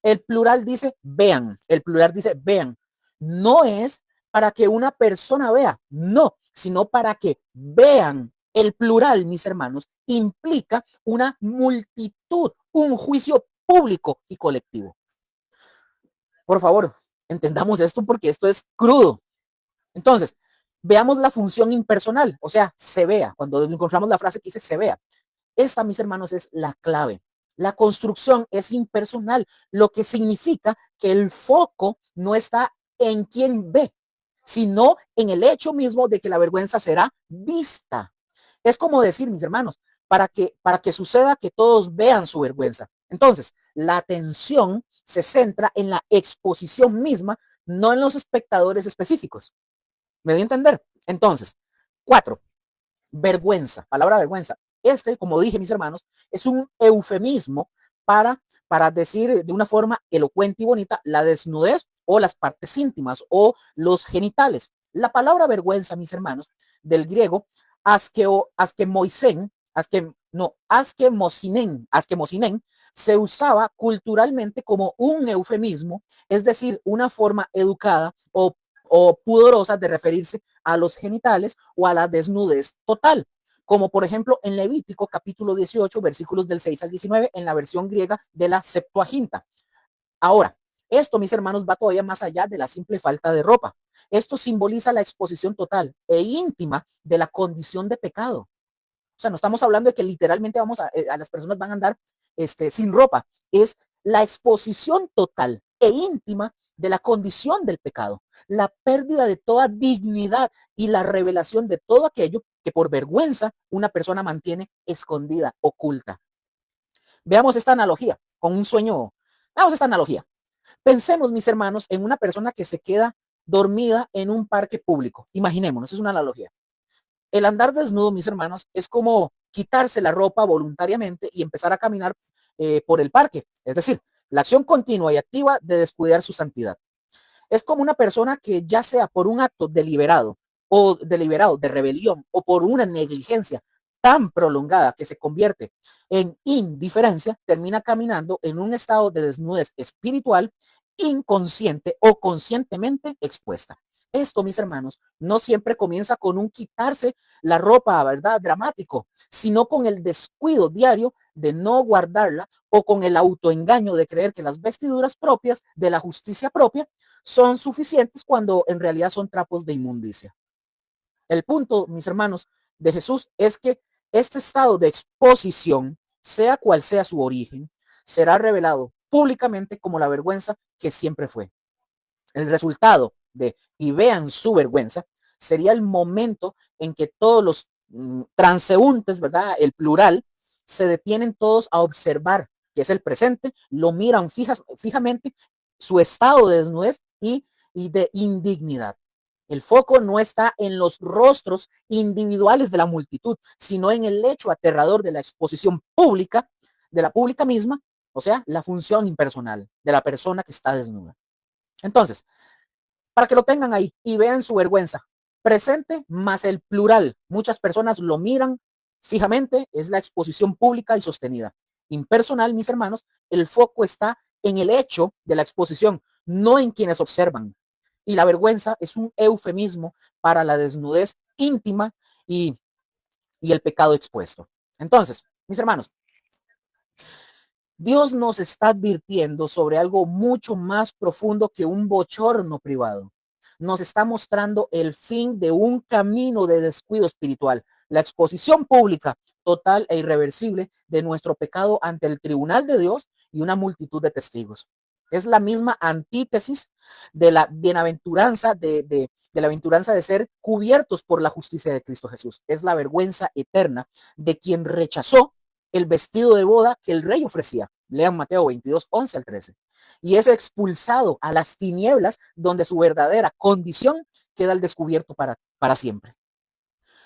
El plural dice vean, el plural dice vean. No es para que una persona vea, no, sino para que vean. El plural, mis hermanos, implica una multitud, un juicio público y colectivo. Por favor, entendamos esto porque esto es crudo. Entonces, veamos la función impersonal, o sea, se vea. Cuando encontramos la frase que dice se vea. Esta, mis hermanos, es la clave. La construcción es impersonal, lo que significa que el foco no está en quien ve, sino en el hecho mismo de que la vergüenza será vista. Es como decir, mis hermanos, para que suceda que todos vean su vergüenza. Entonces, la atención se centra en la exposición misma, no en los espectadores específicos. ¿Me di a entender? Entonces, 4, vergüenza, palabra vergüenza. Como dije, mis hermanos, es un eufemismo para decir de una forma elocuente y bonita la desnudez o las partes íntimas o los genitales. La palabra vergüenza, mis hermanos, del griego askemoisen, askemosinen, se usaba culturalmente como un eufemismo, es decir, una forma educada o pudorosa de referirse a los genitales o a la desnudez total, como por ejemplo en Levítico capítulo 18, versículos del 6 al 19, en la versión griega de la Septuaginta. Ahora, esto, mis hermanos, va todavía más allá de la simple falta de ropa. Esto simboliza la exposición total e íntima de la condición de pecado. O sea, no estamos hablando de que literalmente a las personas van a andar sin ropa. Es la exposición total e íntima de la condición del pecado, la pérdida de toda dignidad y la revelación de todo aquello que por vergüenza una persona mantiene escondida, oculta. Veamos esta analogía con un sueño. Veamos esta analogía. Pensemos, mis hermanos, en una persona que se queda dormida en un parque público. Imaginémonos, es una analogía. El andar desnudo, mis hermanos, es como quitarse la ropa voluntariamente y empezar a caminar por el parque. Es decir, la acción continua y activa de descuidar su santidad. Es como una persona que ya sea por un acto deliberado de rebelión o por una negligencia tan prolongada que se convierte en indiferencia, termina caminando en un estado de desnudez espiritual inconsciente o conscientemente expuesta. Esto, mis hermanos, no siempre comienza con un quitarse la ropa, ¿verdad? Dramático, sino con el descuido diario de no guardarla o con el autoengaño de creer que las vestiduras propias de la justicia propia son suficientes cuando en realidad son trapos de inmundicia. El punto, mis hermanos, de Jesús es que este estado de exposición, sea cual sea su origen, será revelado públicamente como la vergüenza que siempre fue. El resultado de y vean su vergüenza sería el momento en que todos los transeúntes, ¿verdad? El plural, se detienen todos a observar, que es el presente, lo miran fijamente su estado de desnudez y de indignidad. El foco no está en los rostros individuales de la multitud, sino en el hecho aterrador de la exposición pública, de la pública misma, o sea, la función impersonal de la persona que está desnuda. Entonces, para que lo tengan ahí y vean su vergüenza, presente más el plural. Muchas personas lo miran fijamente, es la exposición pública y sostenida. Impersonal, mis hermanos, el foco está en el hecho de la exposición, no en quienes observan. Y la vergüenza es un eufemismo para la desnudez íntima y el pecado expuesto. Entonces, mis hermanos, Dios nos está advirtiendo sobre algo mucho más profundo que un bochorno privado. Nos está mostrando el fin de un camino de descuido espiritual, la exposición pública total e irreversible de nuestro pecado ante el tribunal de Dios y una multitud de testigos. Es la misma antítesis de la bienaventuranza de la aventuranza de ser cubiertos por la justicia de Cristo Jesús. Es la vergüenza eterna de quien rechazó el vestido de boda que el rey ofrecía. Lean Mateo 22, 11 al 13. Y es expulsado a las tinieblas donde su verdadera condición queda al descubierto para siempre.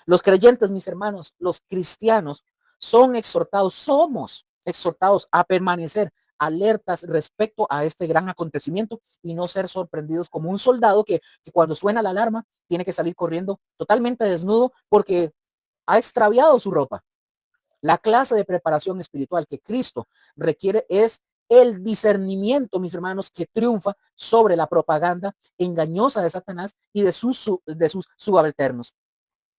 Los creyentes, mis hermanos, los cristianos, somos exhortados a permanecer alertas respecto a este gran acontecimiento y no ser sorprendidos como un soldado que cuando suena la alarma tiene que salir corriendo totalmente desnudo porque ha extraviado su ropa. La clase de preparación espiritual que Cristo requiere es el discernimiento, mis hermanos, que triunfa sobre la propaganda engañosa de Satanás y de sus subalternos.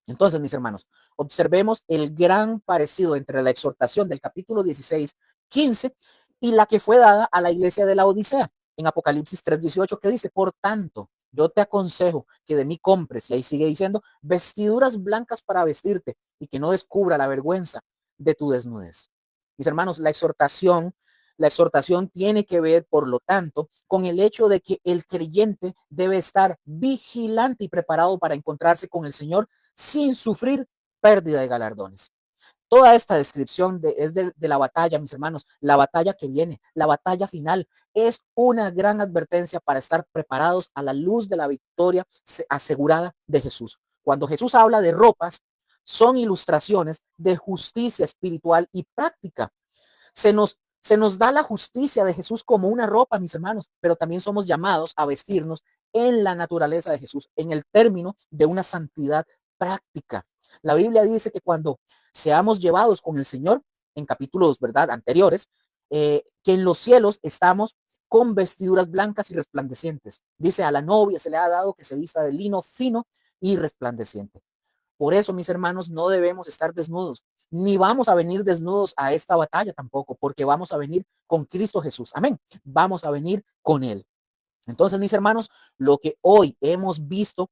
Entonces, mis hermanos, observemos el gran parecido entre la exhortación del capítulo 16, 15 y la que fue dada a la iglesia de la Odisea en Apocalipsis 3:18, que dice: por tanto, yo te aconsejo que de mí compres, y ahí sigue diciendo, vestiduras blancas para vestirte y que no descubra la vergüenza de tu desnudez. Mis hermanos, la exhortación tiene que ver, por lo tanto, con el hecho de que el creyente debe estar vigilante y preparado para encontrarse con el Señor sin sufrir pérdida de galardones. Toda esta descripción es de la batalla, mis hermanos, la batalla que viene, la batalla final, es una gran advertencia para estar preparados a la luz de la victoria asegurada de Jesús. Cuando Jesús habla de ropas, son ilustraciones de justicia espiritual y práctica. Se nos da la justicia de Jesús como una ropa, mis hermanos, pero también somos llamados a vestirnos en la naturaleza de Jesús, en el término de una santidad práctica. La Biblia dice que cuando seamos llevados con el Señor, en capítulos, ¿verdad?, anteriores, que en los cielos estamos con vestiduras blancas y resplandecientes. Dice: a la novia se le ha dado que se vista de lino fino y resplandeciente. Por eso, mis hermanos, no debemos estar desnudos, ni vamos a venir desnudos a esta batalla tampoco, porque vamos a venir con Cristo Jesús. Amén. Vamos a venir con Él. Entonces, mis hermanos, lo que hoy hemos visto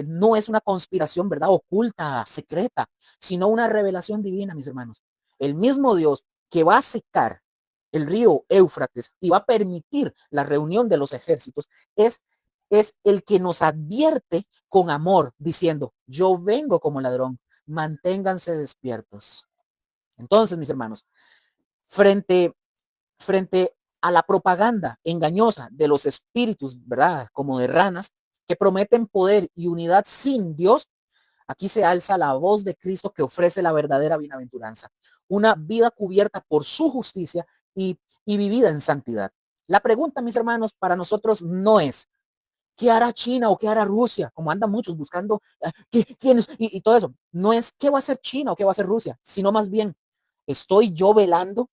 no es una conspiración, ¿verdad?, oculta, secreta, sino una revelación divina, mis hermanos. El mismo Dios que va a secar el río Éufrates y va a permitir la reunión de los ejércitos es el que nos advierte con amor, diciendo: yo vengo como ladrón, manténganse despiertos. Entonces, mis hermanos, frente frente a la propaganda engañosa de los espíritus, ¿verdad?, como de ranas, que prometen poder y unidad sin Dios, aquí se alza la voz de Cristo que ofrece la verdadera bienaventuranza, una vida cubierta por su justicia y vivida en santidad. La pregunta, mis hermanos, para nosotros no es: ¿qué hará China o qué hará Rusia? Como andan muchos buscando, ¿quiénes? Y todo eso. No es qué va a hacer China o qué va a hacer Rusia, sino más bien, ¿estoy yo velando?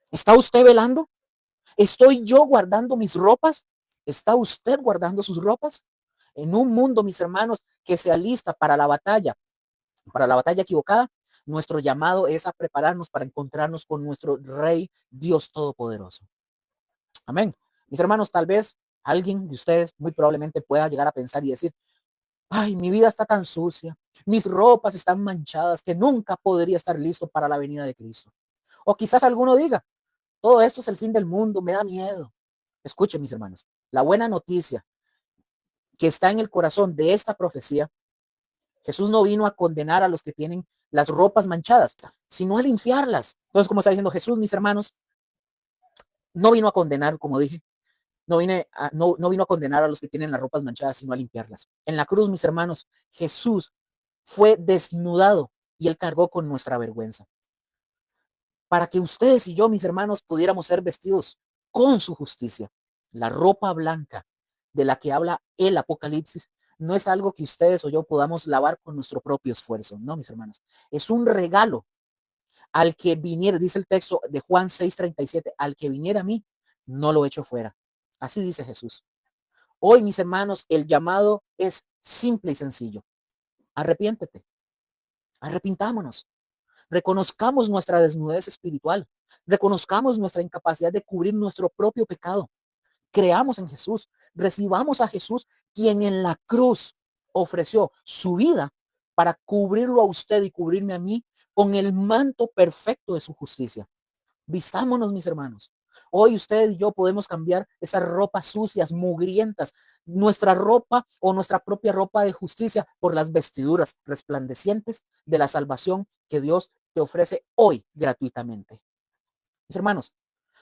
¿Está usted velando? ¿Estoy yo guardando mis ropas? ¿Está usted guardando sus ropas? En un mundo, mis hermanos, que se alista para la batalla equivocada, nuestro llamado es a prepararnos para encontrarnos con nuestro Rey Dios Todopoderoso. Amén. Mis hermanos, tal vez alguien de ustedes muy probablemente pueda llegar a pensar y decir: ay, mi vida está tan sucia, mis ropas están manchadas, que nunca podría estar listo para la venida de Cristo. O quizás alguno diga: todo esto es el fin del mundo, me da miedo. Escuchen, mis hermanos, la buena noticia que está en el corazón de esta profecía: Jesús no vino a condenar a los que tienen las ropas manchadas, sino a limpiarlas. Entonces, como está diciendo Jesús, mis hermanos, no vino a condenar, como dije, no vino a condenar a los que tienen las ropas manchadas, sino a limpiarlas. En la cruz, mis hermanos, Jesús fue desnudado y él cargó con nuestra vergüenza, para que ustedes y yo, mis hermanos, pudiéramos ser vestidos con su justicia. La ropa blanca de la que habla el Apocalipsis no es algo que ustedes o yo podamos lavar con nuestro propio esfuerzo. No, mis hermanos, es un regalo al que viniera, dice el texto de Juan 6:37, al que viniera a mí, no lo echo fuera. Así dice Jesús. Hoy, mis hermanos, el llamado es simple y sencillo. Arrepiéntete, arrepintámonos, reconozcamos nuestra desnudez espiritual, reconozcamos nuestra incapacidad de cubrir nuestro propio pecado, creamos en Jesús, recibamos a Jesús, quien en la cruz ofreció su vida para cubrirlo a usted y cubrirme a mí con el manto perfecto de su justicia. Vistámonos, mis hermanos. Hoy usted y yo podemos cambiar esas ropas sucias, mugrientas, nuestra ropa o nuestra propia ropa de justicia por las vestiduras resplandecientes de la salvación que Dios te ofrece hoy gratuitamente. Mis hermanos,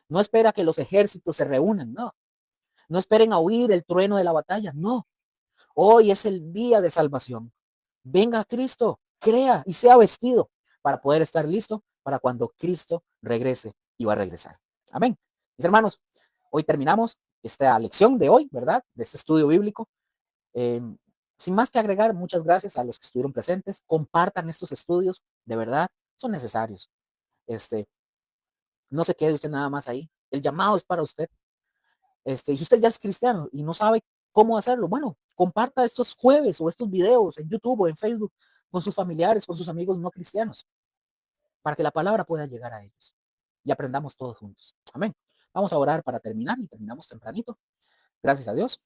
no espera que los ejércitos se reúnan, no. No esperen a oír el trueno de la batalla, no. Hoy es el día de salvación. Venga a Cristo, crea y sea vestido para poder estar listo para cuando Cristo regrese y va a regresar. Amén. Mis hermanos, hoy terminamos esta lección de hoy, ¿verdad? De este estudio bíblico. Eh, Sin más que agregar, muchas gracias a los que estuvieron presentes. Compartan estos estudios, de verdad, son necesarios. Este, no se quede usted nada más ahí. El llamado es para usted. Y si usted ya es cristiano y no sabe cómo hacerlo, bueno, comparta estos jueves o estos videos en YouTube o en Facebook con sus familiares, con sus amigos no cristianos, para que la palabra pueda llegar a ellos y aprendamos todos juntos. Amén. Vamos a orar para terminar y terminamos tempranito. Gracias a Dios.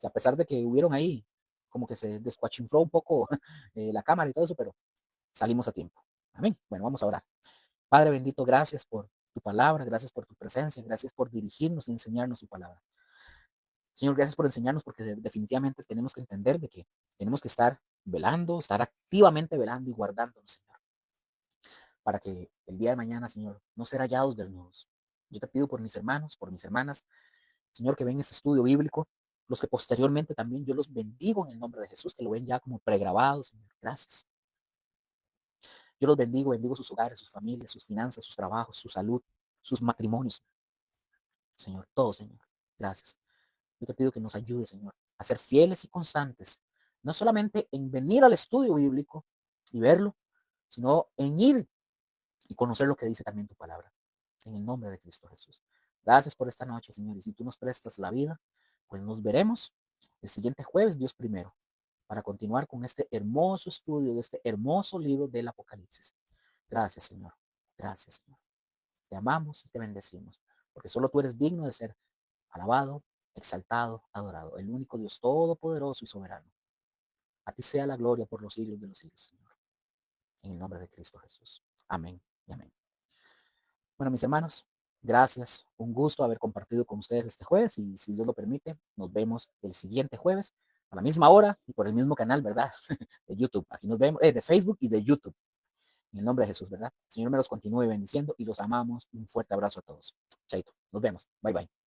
A pesar de que hubieron ahí como que se descuachinfló un poco la cámara y todo eso, pero salimos a tiempo. Amén. Bueno, vamos a orar. Padre bendito, gracias por tu palabra, gracias por tu presencia, gracias por dirigirnos y enseñarnos su palabra. Señor, gracias por enseñarnos porque definitivamente tenemos que entender de que tenemos que estar velando, estar activamente velando y guardándonos, Señor, para que el día de mañana, Señor, no ser hallados desnudos. Yo te pido por mis hermanos, por mis hermanas, Señor, que ven este estudio bíblico, los que posteriormente también yo los bendigo en el nombre de Jesús, que lo ven ya como pregrabados, Señor. Gracias. Yo los bendigo, bendigo sus hogares, sus familias, sus finanzas, sus trabajos, su salud, sus matrimonios, Señor, todo, Señor. Gracias. Yo te pido que nos ayude, Señor, a ser fieles y constantes, no solamente en venir al estudio bíblico y verlo, sino en ir y conocer lo que dice también tu palabra. En el nombre de Cristo Jesús. Gracias por esta noche, Señor. Y si tú nos prestas la vida, pues nos veremos el siguiente jueves, Dios primero, para continuar con este hermoso estudio de este hermoso libro del Apocalipsis. Gracias, Señor. Gracias, Señor. Te amamos y te bendecimos, porque solo tú eres digno de ser alabado, exaltado, adorado, el único Dios todopoderoso y soberano. A ti sea la gloria por los siglos de los siglos, Señor. En el nombre de Cristo Jesús. Amén y amén. Bueno, mis hermanos, gracias. Un gusto haber compartido con ustedes este jueves y si Dios lo permite, nos vemos el siguiente jueves a la misma hora y por el mismo canal, ¿verdad? De YouTube. Aquí nos vemos, de Facebook y de YouTube. En el nombre de Jesús, ¿verdad? El Señor me los continúe bendiciendo y los amamos. Un fuerte abrazo a todos. Chaito. Nos vemos. Bye, bye.